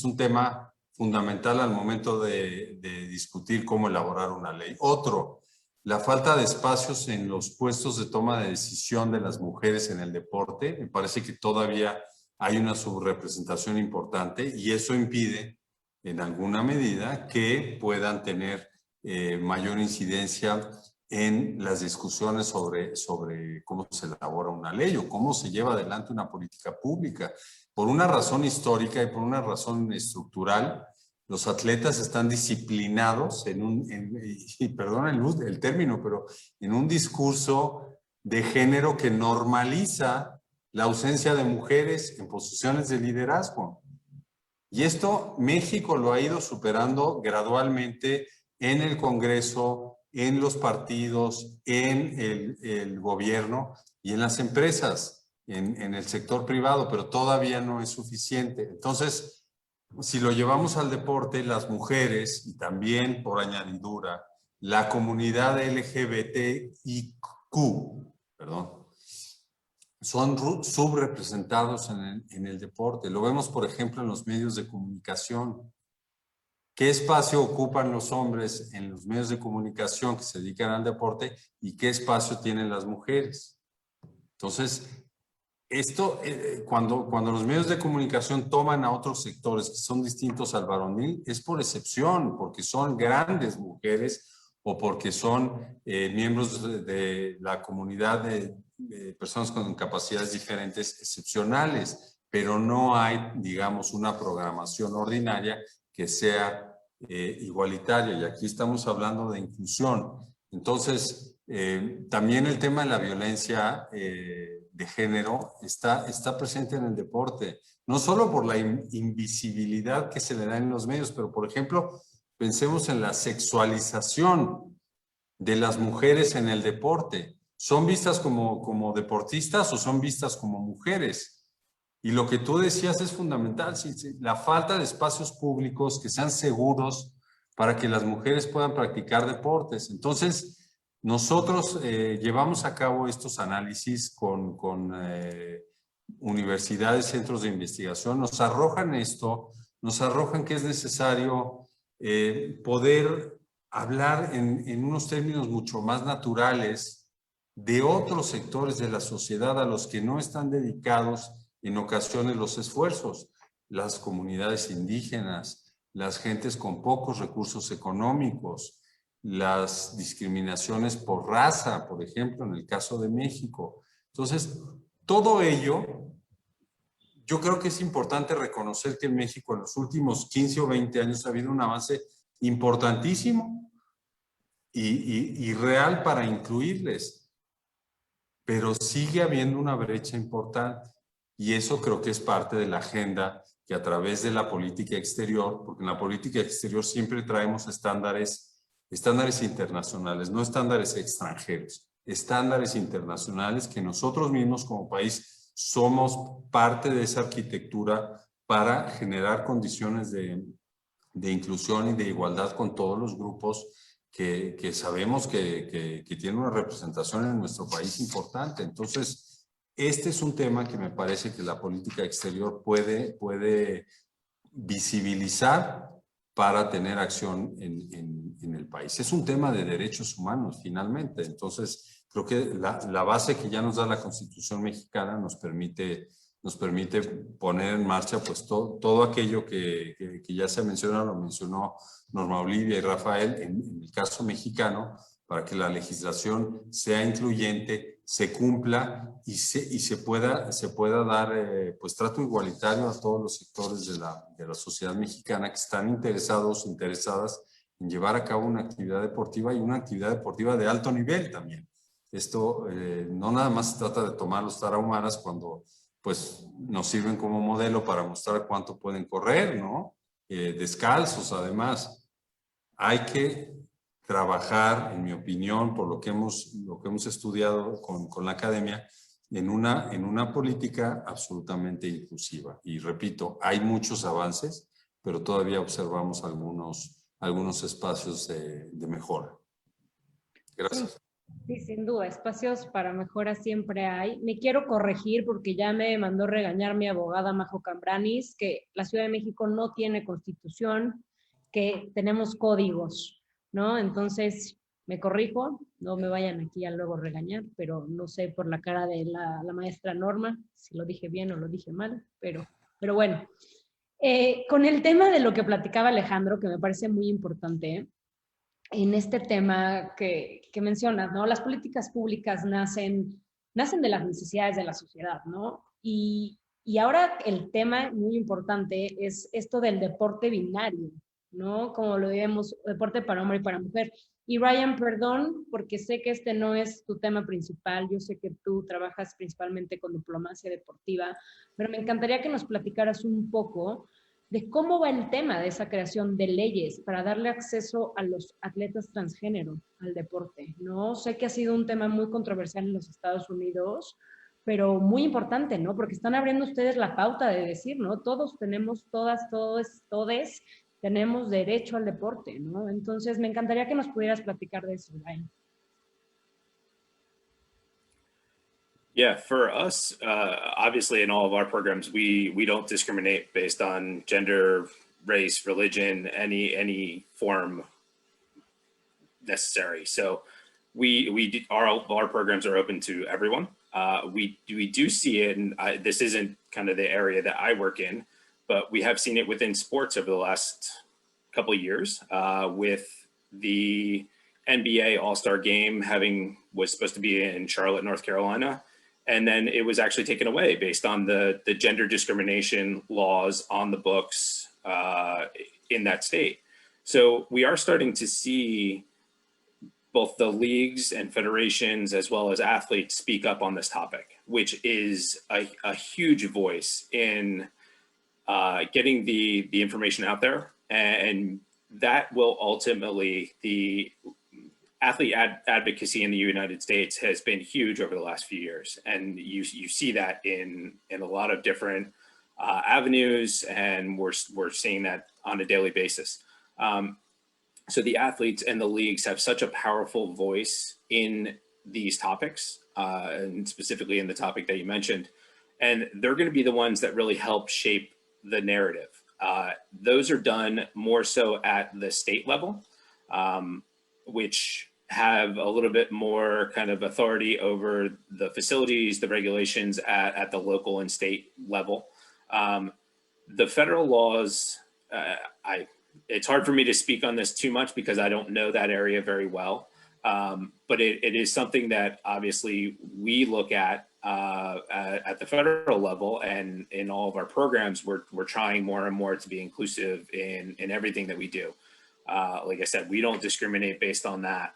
un tema fundamental al momento de discutir cómo elaborar una ley. Otro, la falta de espacios en los puestos de toma de decisión de las mujeres en el deporte. Me parece que todavía hay una subrepresentación importante y eso impide en alguna medida que puedan tener mayor incidencia en las discusiones sobre cómo se elabora una ley o cómo se lleva adelante una política pública. Por una razón histórica y por una razón estructural, los atletas están disciplinados y perdón el término, pero en un discurso de género que normaliza la ausencia de mujeres en posiciones de liderazgo. Y esto México lo ha ido superando gradualmente en el Congreso, en los partidos, en el gobierno y en las empresas, en el sector privado, pero todavía no es suficiente. Entonces, si lo llevamos al deporte, las mujeres y también por añadidura, la comunidad LGBTIQ, son subrepresentados en el deporte. Lo vemos, por ejemplo, en los medios de comunicación. ¿Qué espacio ocupan los hombres en los medios de comunicación que se dedican al deporte y qué espacio tienen las mujeres? Entonces, esto, cuando los medios de comunicación toman a otros sectores que son distintos al varonil, es por excepción, porque son grandes mujeres o porque son miembros de la comunidad de personas con capacidades diferentes excepcionales, pero no hay, digamos, una programación ordinaria que sea igualitaria. Y aquí estamos hablando de inclusión. Entonces, también el tema de la violencia de género está presente en el deporte, no solo por la invisibilidad que se le da en los medios, pero, por ejemplo, pensemos en la sexualización de las mujeres en el deporte. ¿Son vistas como deportistas o son vistas como mujeres? Y lo que tú decías es fundamental, la falta de espacios públicos que sean seguros para que las mujeres puedan practicar deportes. Entonces, nosotros llevamos a cabo estos análisis con universidades, centros de investigación, nos arrojan esto, nos arrojan que es necesario poder hablar en unos términos mucho más naturales de otros sectores de la sociedad a los que no están dedicados en ocasiones los esfuerzos, las comunidades indígenas, las gentes con pocos recursos económicos, las discriminaciones por raza, por ejemplo, en el caso de México. Entonces, todo ello, yo creo que es importante reconocer que en México en los últimos 15 o 20 años ha habido un avance importantísimo y real para incluirles, pero sigue habiendo una brecha importante y eso creo que es parte de la agenda que a través de la política exterior, porque en la política exterior siempre traemos estándares internacionales, no estándares extranjeros, estándares internacionales que nosotros mismos como país somos parte de esa arquitectura para generar condiciones de inclusión y de igualdad con todos los grupos que sabemos que tienen una representación en nuestro país importante. Entonces, este es un tema que me parece que la política exterior puede visibilizar para tener acción en el país. Es un tema de derechos humanos, finalmente. Entonces, creo que la base que ya nos da la Constitución mexicana nos permite poner en marcha pues todo aquello que ya se menciona, lo mencionó Norma Olivia y Rafael, en el caso mexicano, para que la legislación sea incluyente, se cumpla y se pueda dar pues trato igualitario a todos los sectores de la sociedad mexicana que están interesadas en llevar a cabo una actividad deportiva y una actividad deportiva de alto nivel también. Esto no nada más se trata de tomar los tarahumaras cuando pues nos sirven como modelo para mostrar cuánto pueden correr, ¿no? Descalzos, además. Hay que trabajar, en mi opinión, por lo que hemos estudiado con la academia, en una política absolutamente inclusiva. Y repito, hay muchos avances, pero todavía observamos algunos espacios de mejora. Gracias. Sí, sin duda, espacios para mejora siempre hay. Me quiero corregir porque ya me mandó regañar mi abogada Majo Cambranis, que la Ciudad de México no tiene constitución, que tenemos códigos, ¿no? Entonces, me corrijo, no me vayan aquí a luego regañar, pero no sé por la cara de la maestra Norma si lo dije bien o lo dije mal, pero bueno. Con el tema de lo que platicaba Alejandro, que me parece muy importante, en este tema que mencionas, ¿no? Las políticas públicas nacen de las necesidades de la sociedad, ¿no? Y ahora el tema muy importante es esto del deporte binario, ¿no? Como lo vemos, deporte para hombre y para mujer. Y Ryan, perdón, porque sé que este no es tu tema principal, yo sé que tú trabajas principalmente con diplomacia deportiva, pero me encantaría que nos platicaras un poco de cómo va el tema de esa creación de leyes para darle acceso a los atletas transgénero al deporte, ¿no? Sé que ha sido un tema muy controversial en los Estados Unidos, pero muy importante, ¿no? Porque están abriendo ustedes la pauta de decir, ¿no? Todos tenemos, todes tenemos derecho al deporte, ¿no? Entonces, me encantaría que nos pudieras platicar de eso, Ryan. Yeah, for us, obviously in all of our programs, we don't discriminate based on gender, race, religion, any form necessary. So our programs are open to everyone. We do see it, and this isn't kind of the area that I work in, but we have seen it within sports over the last couple of years with the NBA All-Star game was supposed to be in Charlotte, North Carolina. And then it was actually taken away based on the gender discrimination laws on the books in that state. So we are starting to see both the leagues and federations as well as athletes speak up on this topic, which is a huge voice in getting the information out there. And that will ultimately, the athlete advocacy in the United States has been huge over the last few years. And you see that in a lot of different avenues, and we're seeing that on a daily basis. So the athletes and the leagues have such a powerful voice in these topics, and specifically in the topic that you mentioned. And they're going to be the ones that really help shape the narrative. Those are done more so at the state level, which have a little bit more kind of authority over the facilities, the regulations at the local and state level. The federal laws, it's hard for me to speak on this too much because I don't know that area very well. But it is something that obviously we look at the federal level, and in all of our programs, we're trying more and more to be inclusive in everything that we do. Like I said, we don't discriminate based on that.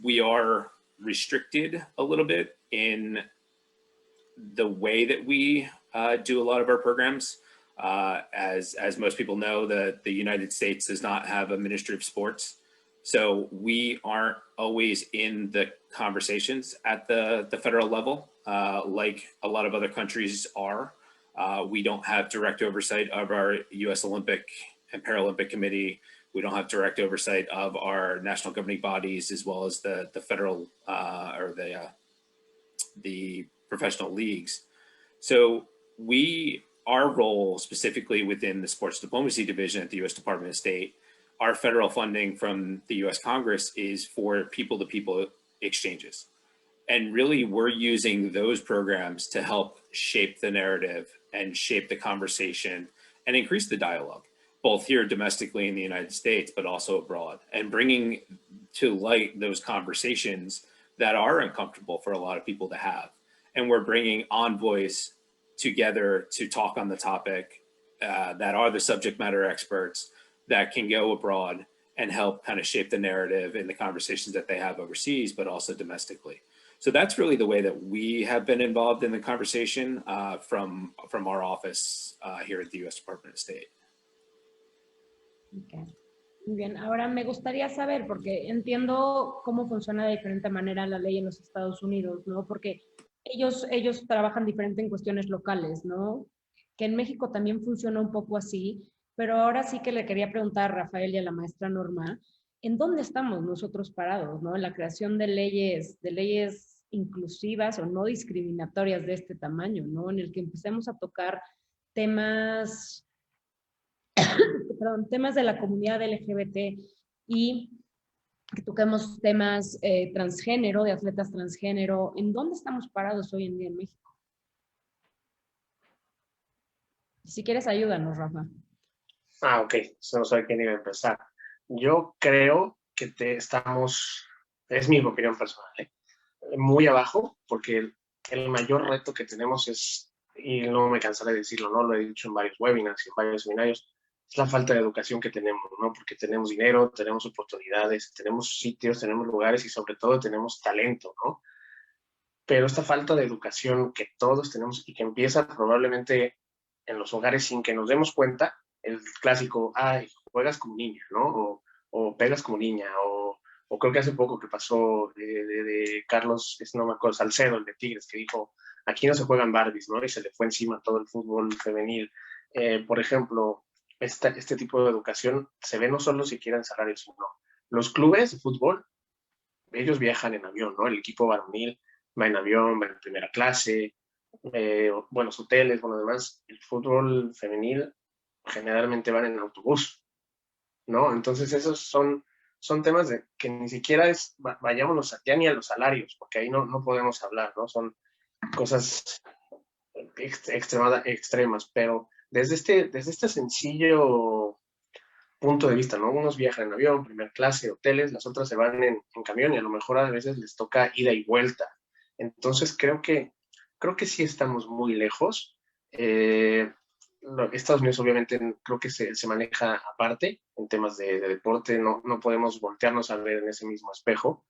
We are restricted a little bit in the way that we do a lot of our programs. As most people know, the United States does not have a Ministry of Sports. So we aren't always in the conversations at the federal level, like a lot of other countries are. We don't have direct oversight of our U.S. Olympic and Paralympic Committee. We don't have direct oversight of our national governing bodies, as well as the federal or the professional leagues. So our role specifically within the sports diplomacy division at the U.S. Department of State, our federal funding from the U.S. Congress is for people-to-people exchanges. And really, we're using those programs to help shape the narrative and shape the conversation and increase the dialogue, both here domestically in the United States, but also abroad, and bringing to light those conversations that are uncomfortable for a lot of people to have. And we're bringing envoys together to talk on the topic that are the subject matter experts that can go abroad and help kind of shape the narrative in the conversations that they have overseas, but also domestically. So that's really the way that we have been involved in the conversation from our office here at the U.S. Department of State. Okay. Muy bien, ahora me gustaría saber, porque entiendo cómo funciona de diferente manera la ley en los Estados Unidos, ¿no? Porque ellos trabajan diferente en cuestiones locales, ¿no? Que en México también funciona un poco así, pero ahora sí que le quería preguntar a Rafael y a la maestra Norma, ¿en dónde estamos nosotros parados, ¿no? En la creación de leyes inclusivas o no discriminatorias de este tamaño, ¿no? En el que empecemos a tocar temas temas de la comunidad LGBT y que toquemos temas transgénero, de atletas transgénero. ¿En dónde estamos parados hoy en día en México? Si quieres, ayúdanos, Rafa. Ok, no sé quién iba a empezar. Yo creo que estamos, es mi opinión personal, muy abajo, porque el mayor reto que tenemos es, y no me cansaré de decirlo, ¿no? Lo he dicho en varios webinars y en varios seminarios, es la falta de educación que tenemos, ¿no? Porque tenemos dinero, tenemos oportunidades, tenemos sitios, tenemos lugares y sobre todo tenemos talento, ¿no? Pero esta falta de educación que todos tenemos y que empieza probablemente en los hogares sin que nos demos cuenta, el clásico, ay, juegas como niña, ¿no? O pegas como niña, o creo que hace poco que pasó de Carlos, no me acuerdo, Salcedo, el de Tigres, que dijo, aquí no se juegan Barbies, ¿no? Y se le fue encima todo el fútbol femenil. Por ejemplo, este tipo de educación se ve no solo siquiera en salarios, sino los clubes de fútbol, ellos viajan en avión, ¿no? El equipo varonil va en avión, va en primera clase, buenos hoteles, bueno, además, el fútbol femenil generalmente van en autobús, ¿no? Entonces esos son temas de que ni siquiera vayámonos ya ni a los salarios, porque ahí no podemos hablar, ¿no? Son cosas extremas, pero desde este sencillo punto de vista, ¿no? Unos viajan en avión, primera clase, hoteles, las otras se van en camión y a lo mejor a veces les toca ida y vuelta. Entonces creo que sí estamos muy lejos. Estados Unidos obviamente creo que se maneja aparte en temas de deporte, no podemos voltearnos a ver en ese mismo espejo,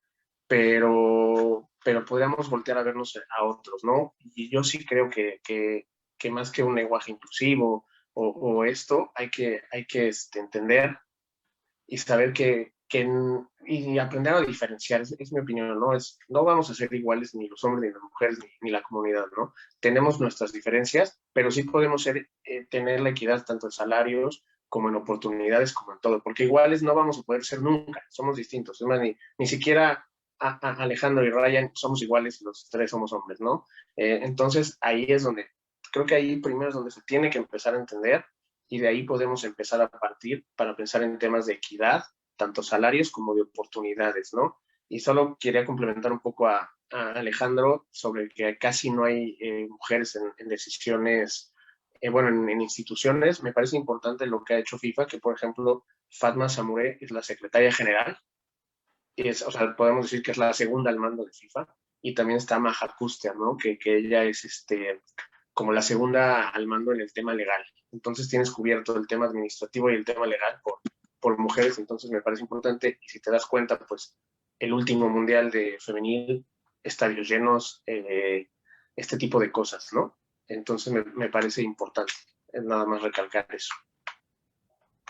pero podríamos voltear a vernos a otros, ¿no? Y yo sí creo que más que un lenguaje inclusivo o esto, hay que entender y saber y aprender a diferenciar, es mi opinión, ¿no? No vamos a ser iguales ni los hombres, ni las mujeres, ni la comunidad, ¿no? Tenemos nuestras diferencias, pero sí podemos tener la equidad tanto en salarios como en oportunidades, como en todo, porque iguales no vamos a poder ser nunca, somos distintos, es más, ni siquiera Alejandro y Ryan somos iguales, los tres somos hombres, ¿no? Entonces ahí es donde, creo que ahí primero es donde se tiene que empezar a entender y de ahí podemos empezar a partir para pensar en temas de equidad, tanto salarios como de oportunidades, ¿no? Y solo quería complementar un poco a Alejandro sobre que casi no hay mujeres en decisiones, bueno, en instituciones. Me parece importante lo que ha hecho FIFA, que por ejemplo Fatma Samouré es la secretaria general, o sea, podemos decir que es la segunda al mando de FIFA, y también está Maja Kustia, ¿no? Que ella es como la segunda al mando en el tema legal. Entonces tienes cubierto el tema administrativo y el tema legal por mujeres, entonces me parece importante. Y si te das cuenta, pues el último mundial de femenil, estadios llenos, este tipo de cosas, ¿no? Entonces me parece importante, nada más recalcar eso.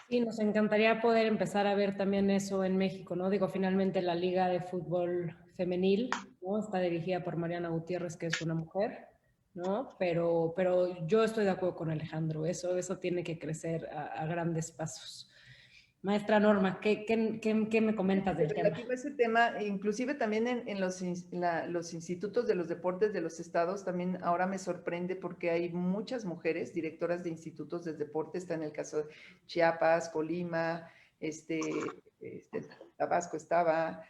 Sí, nos encantaría poder empezar a ver también eso en México, ¿no? Digo, finalmente la Liga de Fútbol Femenil, ¿no? Está dirigida por Mariana Gutiérrez, que es una mujer, ¿no? Pero yo estoy de acuerdo con Alejandro, eso tiene que crecer a grandes pasos. Maestra Norma, ¿qué me comentas del tema? Relativo a ese tema, inclusive también en los institutos de los deportes de los estados, también ahora me sorprende porque hay muchas mujeres directoras de institutos de deporte, está en el caso de Chiapas, Colima, Tabasco estaba,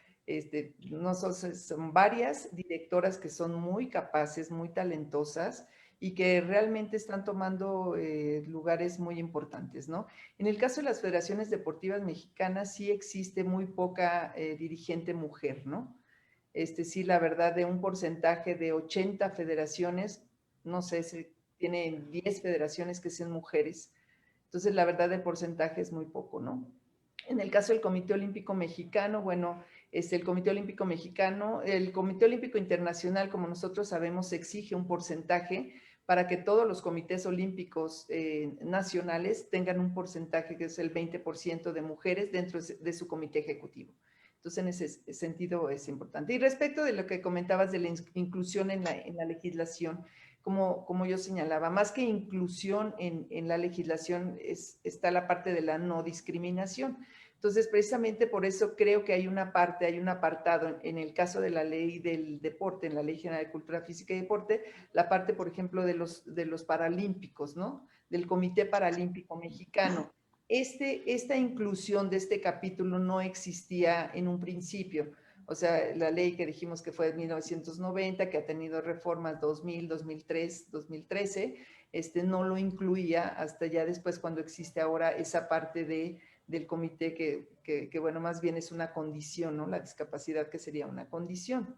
no son varias directoras que son muy capaces, muy talentosas y que realmente están tomando lugares muy importantes, ¿no? En el caso de las federaciones deportivas mexicanas sí existe muy poca dirigente mujer, ¿no? Sí, la verdad, de un porcentaje de 80 federaciones, no sé si tienen 10 federaciones que sean mujeres. Entonces, la verdad, el porcentaje es muy poco, ¿no? En el caso del Comité Olímpico Mexicano, bueno, el Comité Olímpico Mexicano, el Comité Olímpico Internacional, como nosotros sabemos, exige un porcentaje para que todos los comités olímpicos nacionales tengan un porcentaje que es el 20% de mujeres dentro de su comité ejecutivo. Entonces, en ese sentido es importante. Y respecto de lo que comentabas de la inclusión en la legislación, como yo señalaba, más que inclusión en la legislación está la parte de la no discriminación. Entonces, precisamente por eso creo que hay una parte, hay un apartado en el caso de la ley del deporte, en la Ley General de Cultura Física y Deporte, la parte, por ejemplo, de los paralímpicos, ¿no? Del Comité Paralímpico Mexicano. Esta inclusión de este capítulo no existía en un principio. O sea, la ley que dijimos que fue de 1990, que ha tenido reformas 2000, 2003, 2013, no lo incluía hasta ya después cuando existe ahora esa parte del comité que, bueno, más bien es una condición, ¿no? La discapacidad que sería una condición.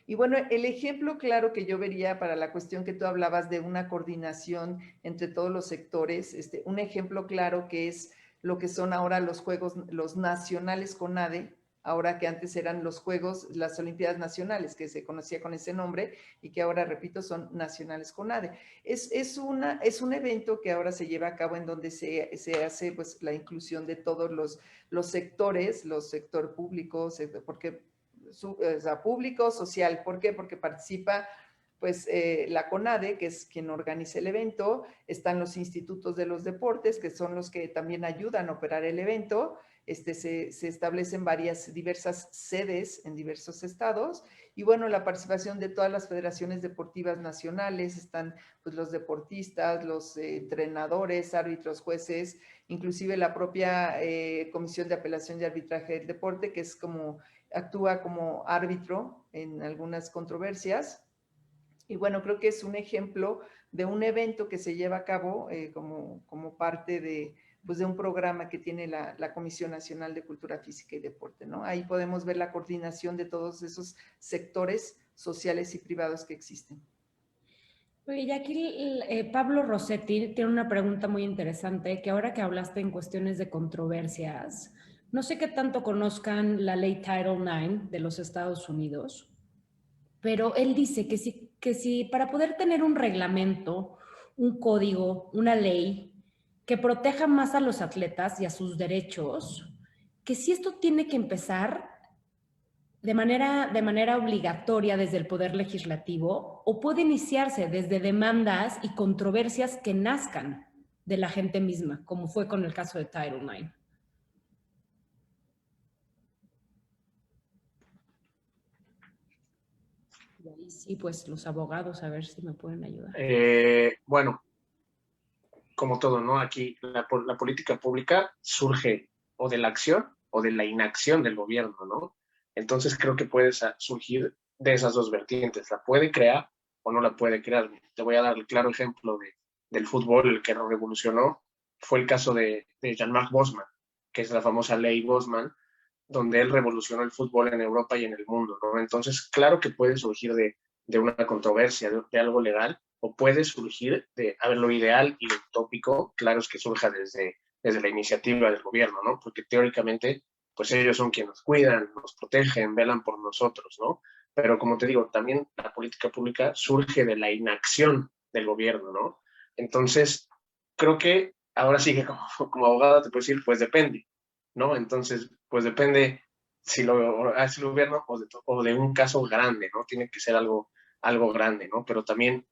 Y bueno, el ejemplo claro que yo vería para la cuestión que tú hablabas de una coordinación entre todos los sectores, un ejemplo claro que es lo que son ahora los Juegos, los nacionales CONADE, ahora que antes eran los Juegos, las Olimpiadas Nacionales, que se conocía con ese nombre y que ahora, repito, son nacionales CONADE. Es un evento que ahora se lleva a cabo en donde se hace pues la inclusión de todos los sectores, los sector público, porque o sea, público, social. ¿Por qué? Porque participa pues la CONADE, que es quien organiza el evento, están los institutos de los deportes, que son los que también ayudan a operar el evento, se establecen diversas sedes en diversos estados, y bueno, la participación de todas las federaciones deportivas nacionales, están pues los deportistas, los entrenadores, árbitros, jueces, inclusive la propia Comisión de Apelación y Arbitraje del Deporte, que es como actúa como árbitro en algunas controversias. Y bueno, creo que es un ejemplo de un evento que se lleva a cabo como parte pues de un programa que tiene la Comisión Nacional de Cultura Física y Deporte, ¿no? Ahí podemos ver la coordinación de todos esos sectores sociales y privados que existen. Oye, y aquí Pablo Rossetti tiene una pregunta muy interesante, que ahora que hablaste en cuestiones de controversias, no sé qué tanto conozcan la ley Title IX de los Estados Unidos, pero él dice que si para poder tener un reglamento, un código, una ley que proteja más a los atletas y a sus derechos, que si esto tiene que empezar de manera obligatoria desde el Poder Legislativo o puede iniciarse desde demandas y controversias que nazcan de la gente misma, como fue con el caso de Title IX. Y ahí sí, pues los abogados, a ver si me pueden ayudar. Bueno, como todo, ¿no? Aquí la política pública surge o de la acción o de la inacción del gobierno, ¿no? Entonces creo que puede surgir de esas dos vertientes. La puede crear o no la puede crear. Te voy a dar el claro ejemplo del fútbol, el que lo revolucionó. Fue el caso de Jean-Marc Bosman, que es la famosa ley Bosman, donde él revolucionó el fútbol en Europa y en el mundo, ¿no? Entonces, claro que puede surgir de una controversia, de algo legal, o puede surgir de, a ver, lo ideal y lo utópico, claro es que surja desde la iniciativa del gobierno, ¿no? Porque teóricamente, pues ellos son quienes nos cuidan, nos protegen, velan por nosotros, ¿no? Pero como te digo, también la política pública surge de la inacción del gobierno, ¿no? Entonces, creo que ahora sí que como abogada te puedo decir, pues depende, ¿no? Entonces, pues depende si lo hace el gobierno o de un caso grande, ¿no? Tiene que ser algo grande, ¿no? Pero también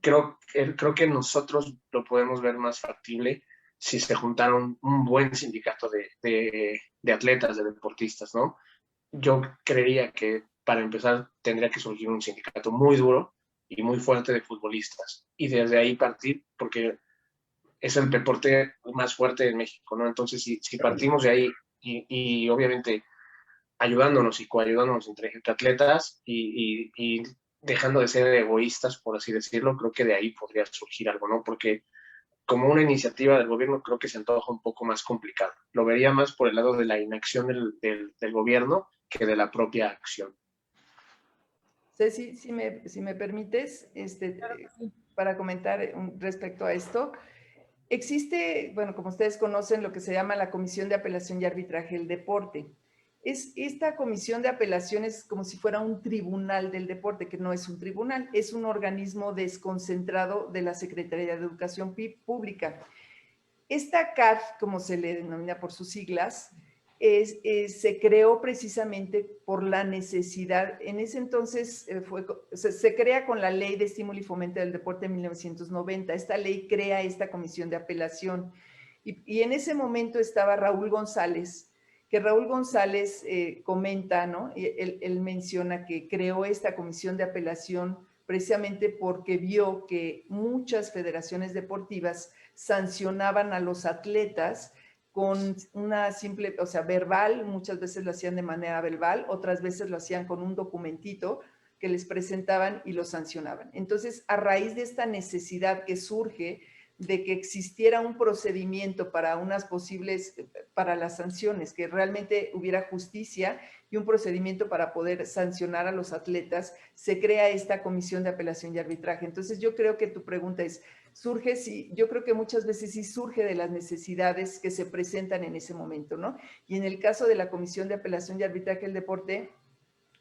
creo que nosotros lo podemos ver más factible si se juntaron un buen sindicato de atletas, de deportistas, ¿no? Yo creería que para empezar tendría que surgir un sindicato muy duro y muy fuerte de futbolistas y desde ahí partir, porque es el deporte más fuerte en México, ¿no? Entonces, si partimos de ahí y obviamente ayudándonos y coayudándonos entre atletas y dejando de ser egoístas, por así decirlo, creo que de ahí podría surgir algo, ¿no? Porque como una iniciativa del gobierno creo que se antoja un poco más complicado. Lo vería más por el lado de la inacción del gobierno que de la propia acción. Ceci, si me permites, para comentar respecto a esto, existe, bueno, como ustedes conocen, lo que se llama la Comisión de Apelación y Arbitraje del Deporte. Esta comisión de apelación es como si fuera un tribunal del deporte, que no es un tribunal, es un organismo desconcentrado de la Secretaría de Educación Pública. Esta CAF, como se le denomina por sus siglas, se creó precisamente por la necesidad. En ese entonces se crea con la Ley de Estímulo y Fomento del Deporte de 1990. Esta ley crea esta comisión de apelación. Y en ese momento estaba Raúl González, que Raúl González comenta, ¿no? Él menciona que creó esta comisión de apelación precisamente porque vio que muchas federaciones deportivas sancionaban a los atletas con una simple, o sea, verbal, muchas veces lo hacían de manera verbal, otras veces lo hacían con un documentito que les presentaban y los sancionaban. Entonces, a raíz de esta necesidad que surge de que existiera un procedimiento para unas posibles, para las sanciones, que realmente hubiera justicia y un procedimiento para poder sancionar a los atletas, se crea esta comisión de apelación y arbitraje. Entonces, yo creo que tu pregunta es, surge, sí, yo creo que muchas veces sí surge de las necesidades que se presentan en ese momento, ¿no? Y en el caso de la Comisión de Apelación y Arbitraje del Deporte,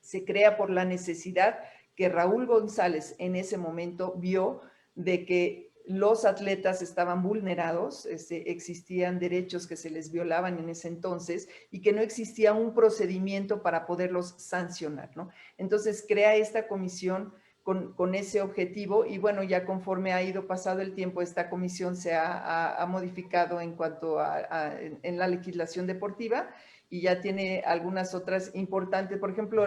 se crea por la necesidad que Raúl González en ese momento vio de que los atletas estaban vulnerados, existían derechos que se les violaban en ese entonces y que no existía un procedimiento para poderlos sancionar, ¿no? Entonces crea esta comisión con ese objetivo y bueno, ya conforme ha ido pasado el tiempo, esta comisión se ha modificado en cuanto en la legislación deportiva y ya tiene algunas otras importantes. Por ejemplo,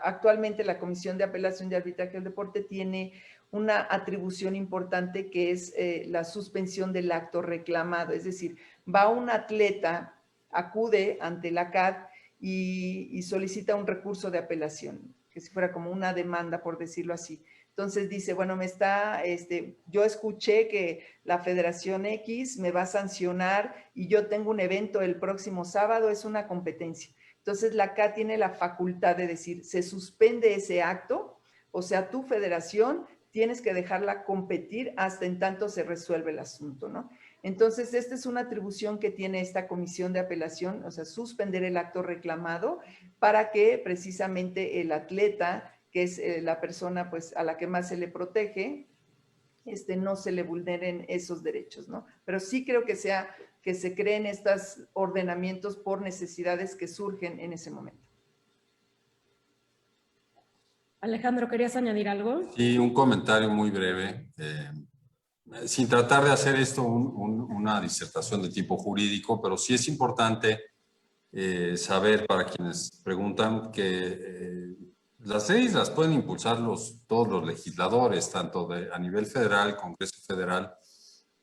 actualmente la Comisión de Apelación y Arbitraje del Deporte tiene una atribución importante que es la suspensión del acto reclamado. Es decir, va un atleta, acude ante la CAD y solicita un recurso de apelación, que si fuera como una demanda, por decirlo así. Entonces dice, bueno, yo escuché que la Federación X me va a sancionar y yo tengo un evento el próximo sábado, es una competencia. Entonces la CAT tiene la facultad de decir, se suspende ese acto, o sea, tu federación tienes que dejarla competir hasta en tanto se resuelve el asunto, ¿no? Entonces, esta es una atribución que tiene esta comisión de apelación, o sea, suspender el acto reclamado para que precisamente el atleta, que es la persona pues a la que más se le protege, no se le vulneren esos derechos, ¿no? Pero sí creo que se creen estos ordenamientos por necesidades que surgen en ese momento. Alejandro, ¿querías añadir algo? Sí, un comentario muy breve. Sin tratar de hacer esto una disertación de tipo jurídico, pero sí es importante saber para quienes preguntan que las leyes las pueden impulsar todos los legisladores, tanto a nivel federal, Congreso Federal,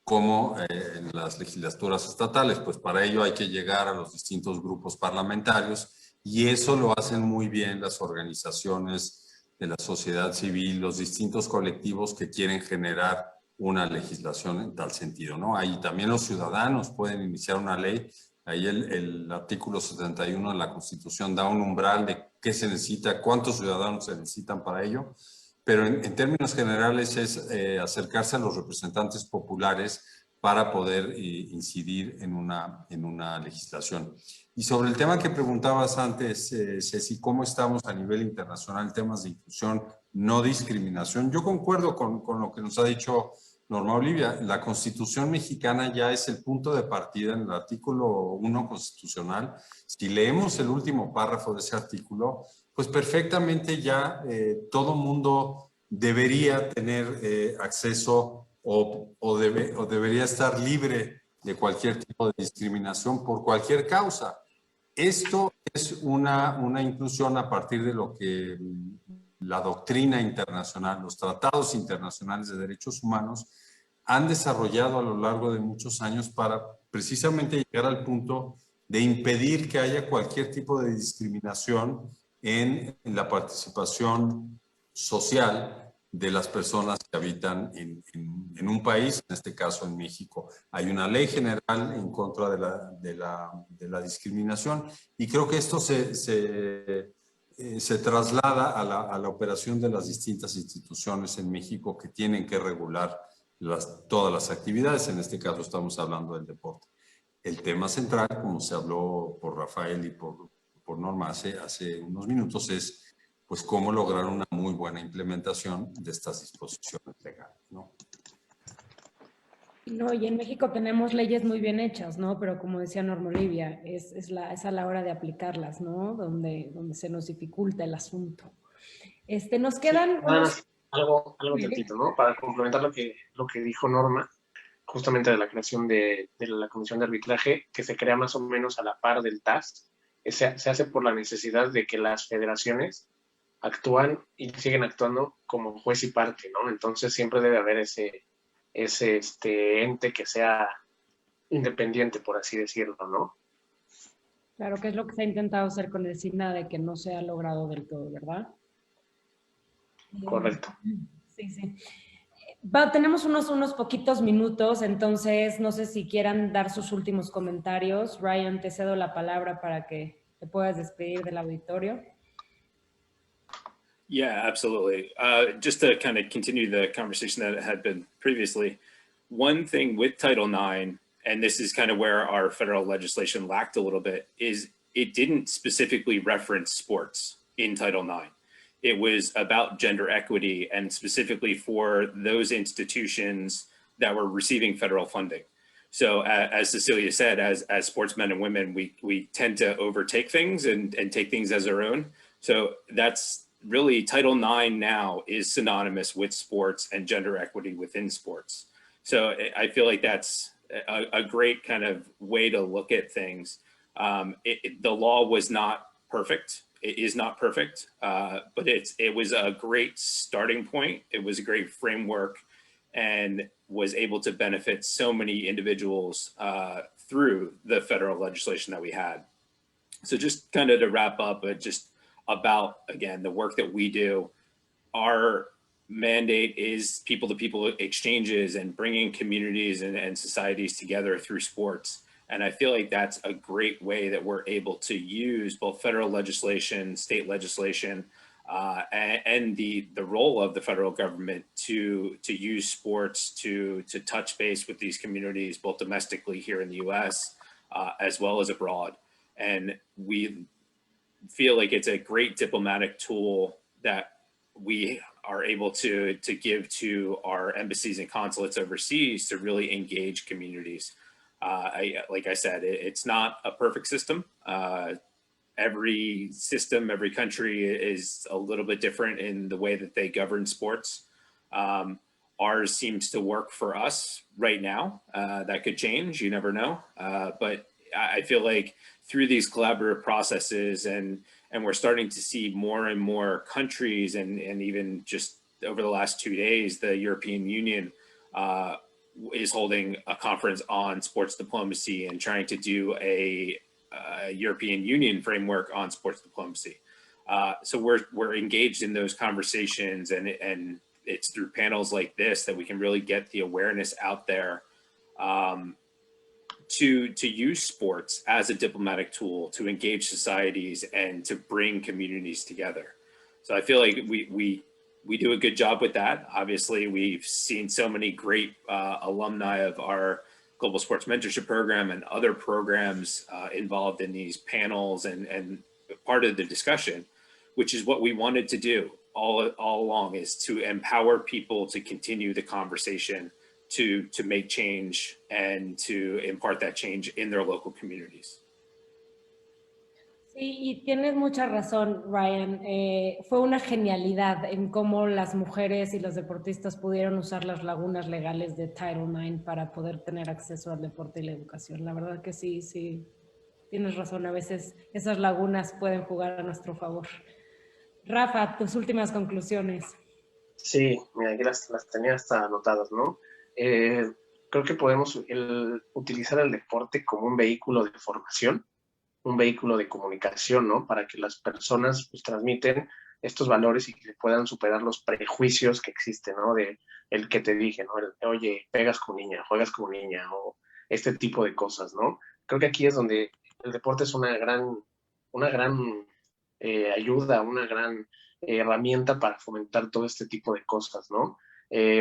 como en las legislaturas estatales. Pues para ello hay que llegar a los distintos grupos parlamentarios y eso lo hacen muy bien las organizaciones de la sociedad civil, los distintos colectivos que quieren generar una legislación en tal sentido, ¿no? Ahí también los ciudadanos pueden iniciar una ley. Ahí el artículo 71 de la Constitución da un umbral de qué se necesita, cuántos ciudadanos se necesitan para ello, pero en términos generales es acercarse a los representantes populares para poder incidir en una legislación. Y sobre el tema que preguntabas antes, Ceci, ¿cómo estamos a nivel internacional en temas de inclusión, no discriminación? Yo concuerdo con lo que nos ha dicho Norma Olivia. La Constitución mexicana ya es el punto de partida en el artículo 1 constitucional. Si leemos el último párrafo de ese artículo, pues perfectamente ya todo mundo debería tener acceso o debería estar libre de cualquier tipo de discriminación por cualquier causa. Esto es una inclusión a partir de lo que la doctrina internacional, los tratados internacionales de derechos humanos han desarrollado a lo largo de muchos años para precisamente llegar al punto de impedir que haya cualquier tipo de discriminación en la participación social de las personas que habitan en un país, en este caso en México. Hay una ley general en contra de la discriminación y creo que esto se traslada a la operación de las distintas instituciones en México que tienen que regular todas las actividades. En este caso estamos hablando del deporte. El tema central, como se habló por Rafael y por Norma hace unos minutos, es pues cómo lograr una muy buena implementación de estas disposiciones legales, ¿no? No, y en México tenemos leyes muy bien hechas, ¿no? Pero como decía Norma Olivia, es a la hora de aplicarlas, ¿no? Donde se nos dificulta el asunto. Nos quedan... Sí, algo tantito, ¿no? Para complementar lo que dijo Norma, justamente de la creación de la Comisión de Arbitraje, que se crea más o menos a la par del TAS, se hace por la necesidad de que las federaciones actúan y siguen actuando como juez y parte, ¿no? Entonces siempre debe haber ese ente que sea independiente, por así decirlo, ¿no? Claro, que es lo que se ha intentado hacer con el SIGNADE, que no se ha logrado del todo, ¿verdad? Correcto. Sí. Tenemos unos poquitos minutos, entonces no sé si quieran dar sus últimos comentarios. Ryan, te cedo la palabra para que te puedas despedir del auditorio. Yeah, absolutely. Just to kind of continue the conversation that had been previously, one thing with Title IX, and this is kind of where our federal legislation lacked a little bit, is it didn't specifically reference sports in Title IX. It was about gender equity and specifically for those institutions that were receiving federal funding. So as Cecilia said, as sportsmen and women, we tend to overtake things and take things as our own. So that's really Title IX now is synonymous with sports and gender equity within sports. So I feel like that's a great kind of way to look at things. The law was not perfect. It is not perfect, but it was a great starting point. It was a great framework and was able to benefit so many individuals through the federal legislation that we had. So just kind of to wrap up, but just about, again, the work that we do, our mandate is people-to-people exchanges and bringing communities and societies together through sports. And I feel like that's a great way that we're able to use both federal legislation, state legislation, and the role of the federal government to use sports to touch base with these communities, both domestically here in the U.S. As well as abroad. And we feel like it's a great diplomatic tool that we are able to give to our embassies and consulates overseas to really engage communities. Like I said, it's not a perfect system. Every system, every country is a little bit different in the way that they govern sports. Ours seems to work for us right now. That could change, you never know. But I feel like through these collaborative processes and we're starting to see more and more countries and even just over the last 2 days, the European Union is holding a conference on sports diplomacy and trying to do a European Union framework on sports diplomacy. So we're engaged in those conversations, and it's through panels like this that we can really get the awareness out there to use sports as a diplomatic tool to engage societies and to bring communities together. So I feel like we do a good job with that. Obviously, we've seen so many great alumni of our Global Sports Mentorship Program and other programs involved in these panels and part of the discussion, which is what we wanted to do all along, is to empower people to continue the conversation, to make change and to impart that change in their local communities. Sí, y tienes mucha razón, Ryan. Fue una genialidad en cómo las mujeres y los deportistas pudieron usar las lagunas legales de Title IX para poder tener acceso al deporte y la educación. La verdad que sí, tienes razón. A veces esas lagunas pueden jugar a nuestro favor. Rafa, tus últimas conclusiones. Sí, mira, aquí las tenía hasta anotadas, ¿no? Creo que podemos utilizar el deporte como un vehículo de formación, un vehículo de comunicación, ¿no? Para que las personas pues transmiten estos valores y que puedan superar los prejuicios que existen, ¿no? De el que te dije, ¿no? Oye, pegas como niña, juegas como niña, o este tipo de cosas, ¿no? Creo que aquí es donde el deporte es una gran ayuda, una gran herramienta para fomentar todo este tipo de cosas, ¿no?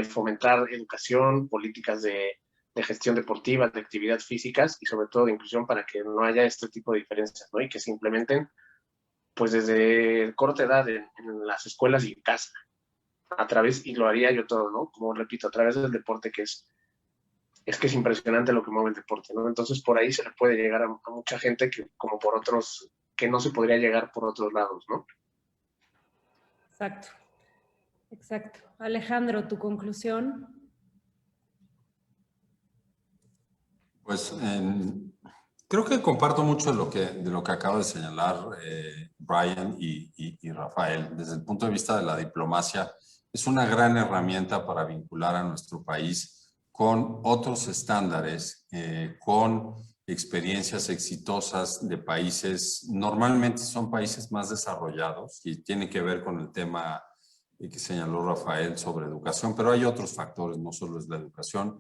Fomentar educación, políticas de gestión deportiva, de actividad físicas y sobre todo de inclusión para que no haya este tipo de diferencias, ¿no? Y que se implementen pues desde corta edad en las escuelas y en casa, a través, y lo haría yo todo, ¿no? Como repito, a través del deporte, que es que es impresionante lo que mueve el deporte, ¿no? Entonces por ahí se le puede llegar a mucha gente que como por otros, que no se podría llegar por otros lados, ¿no? Exacto. Alejandro, ¿tu conclusión? Pues creo que comparto mucho de lo que acaba de señalar Brian y Rafael. Desde el punto de vista de la diplomacia, es una gran herramienta para vincular a nuestro país con otros estándares, con experiencias exitosas de países, normalmente son países más desarrollados y tiene que ver con el tema que señaló Rafael sobre educación, pero hay otros factores, no solo es la educación.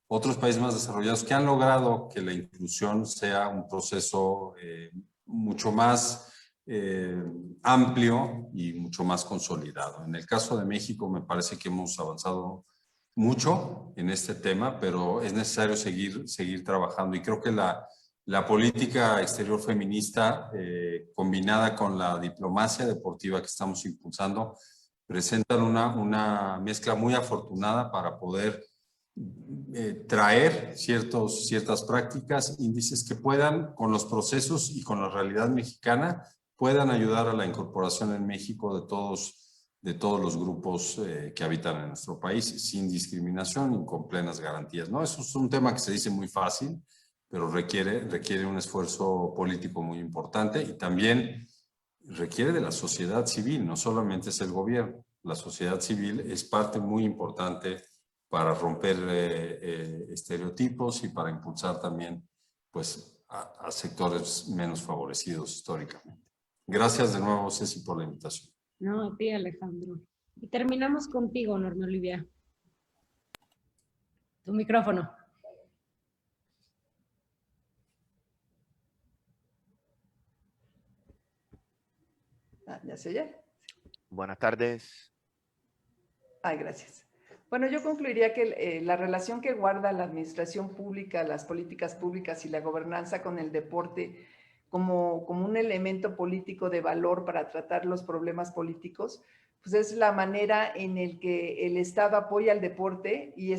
Otros países más desarrollados que han logrado que la inclusión sea un proceso mucho más amplio y mucho más consolidado. En el caso de México me parece que hemos avanzado mucho en este tema, pero es necesario seguir trabajando y creo que la política exterior feminista combinada con la diplomacia deportiva que estamos impulsando presentan una mezcla muy afortunada para poder traer ciertas prácticas, índices que puedan, con los procesos y con la realidad mexicana, puedan ayudar a la incorporación en México de todos los grupos que habitan en nuestro país, sin discriminación y con plenas garantías, ¿no? Eso es un tema que se dice muy fácil, pero requiere un esfuerzo político muy importante y también requiere de la sociedad civil, no solamente es el gobierno. La sociedad civil es parte muy importante para romper estereotipos y para impulsar también pues, a sectores menos favorecidos históricamente. Gracias de nuevo, Ceci, por la invitación. No, a ti, Alejandro. Y terminamos contigo, Norma Olivia. Tu micrófono. ¿Ya se oye? Buenas tardes. Ay, gracias. Bueno, yo concluiría que la relación que guarda la administración pública, las políticas públicas y la gobernanza con el deporte como un elemento político de valor para tratar los problemas políticos, pues es la manera en el que el Estado apoya al deporte y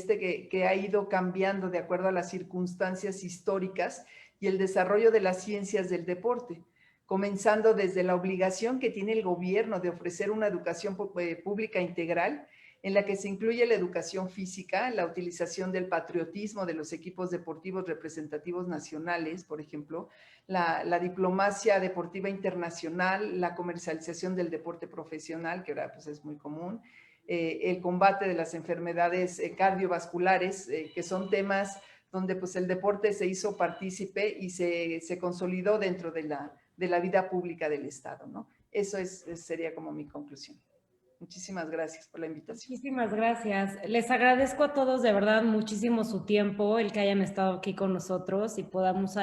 que ha ido cambiando de acuerdo a las circunstancias históricas y el desarrollo de las ciencias del deporte, comenzando desde la obligación que tiene el gobierno de ofrecer una educación pública integral en la que se incluye la educación física, la utilización del patriotismo de los equipos deportivos representativos nacionales, por ejemplo, la diplomacia deportiva internacional, la comercialización del deporte profesional, que ahora pues, es muy común, el combate de las enfermedades cardiovasculares, que son temas donde pues, el deporte se hizo partícipe y se consolidó dentro de la vida pública del Estado, ¿no? Eso sería como mi conclusión. Muchísimas gracias por la invitación. Muchísimas gracias. Les agradezco a todos de verdad muchísimo su tiempo, el que hayan estado aquí con nosotros y podamos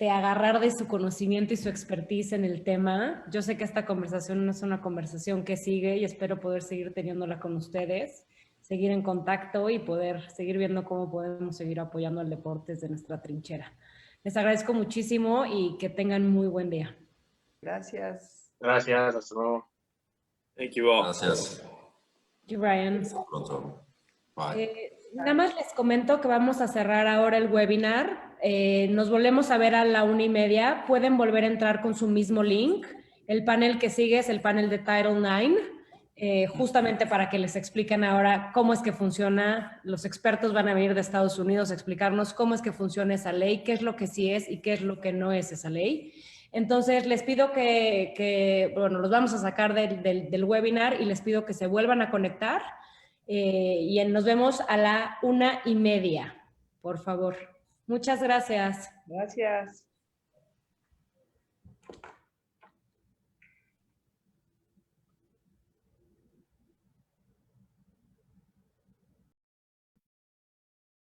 agarrar de su conocimiento y su expertise en el tema. Yo sé que esta conversación no es una conversación que sigue y espero poder seguir teniéndola con ustedes, seguir en contacto y poder seguir viendo cómo podemos seguir apoyando al deporte desde nuestra trinchera. Les agradezco muchísimo y que tengan muy buen día. Gracias. Gracias, hasta luego. Thank you all. Gracias. Thank you, Ryan. Hasta pronto. Bye. Nada más les comento que vamos a cerrar ahora el webinar. Nos volvemos a ver a la 1:30. Pueden volver a entrar con su mismo link. El panel que sigue es el panel de Title IX, justamente para que les expliquen ahora cómo es que funciona. Los expertos van a venir de Estados Unidos a explicarnos cómo es que funciona esa ley, qué es lo que sí es y qué es lo que no es esa ley. Entonces, les pido bueno, los vamos a sacar del webinar y les pido que se vuelvan a conectar y nos vemos a la 1:30, por favor. Muchas gracias. Gracias.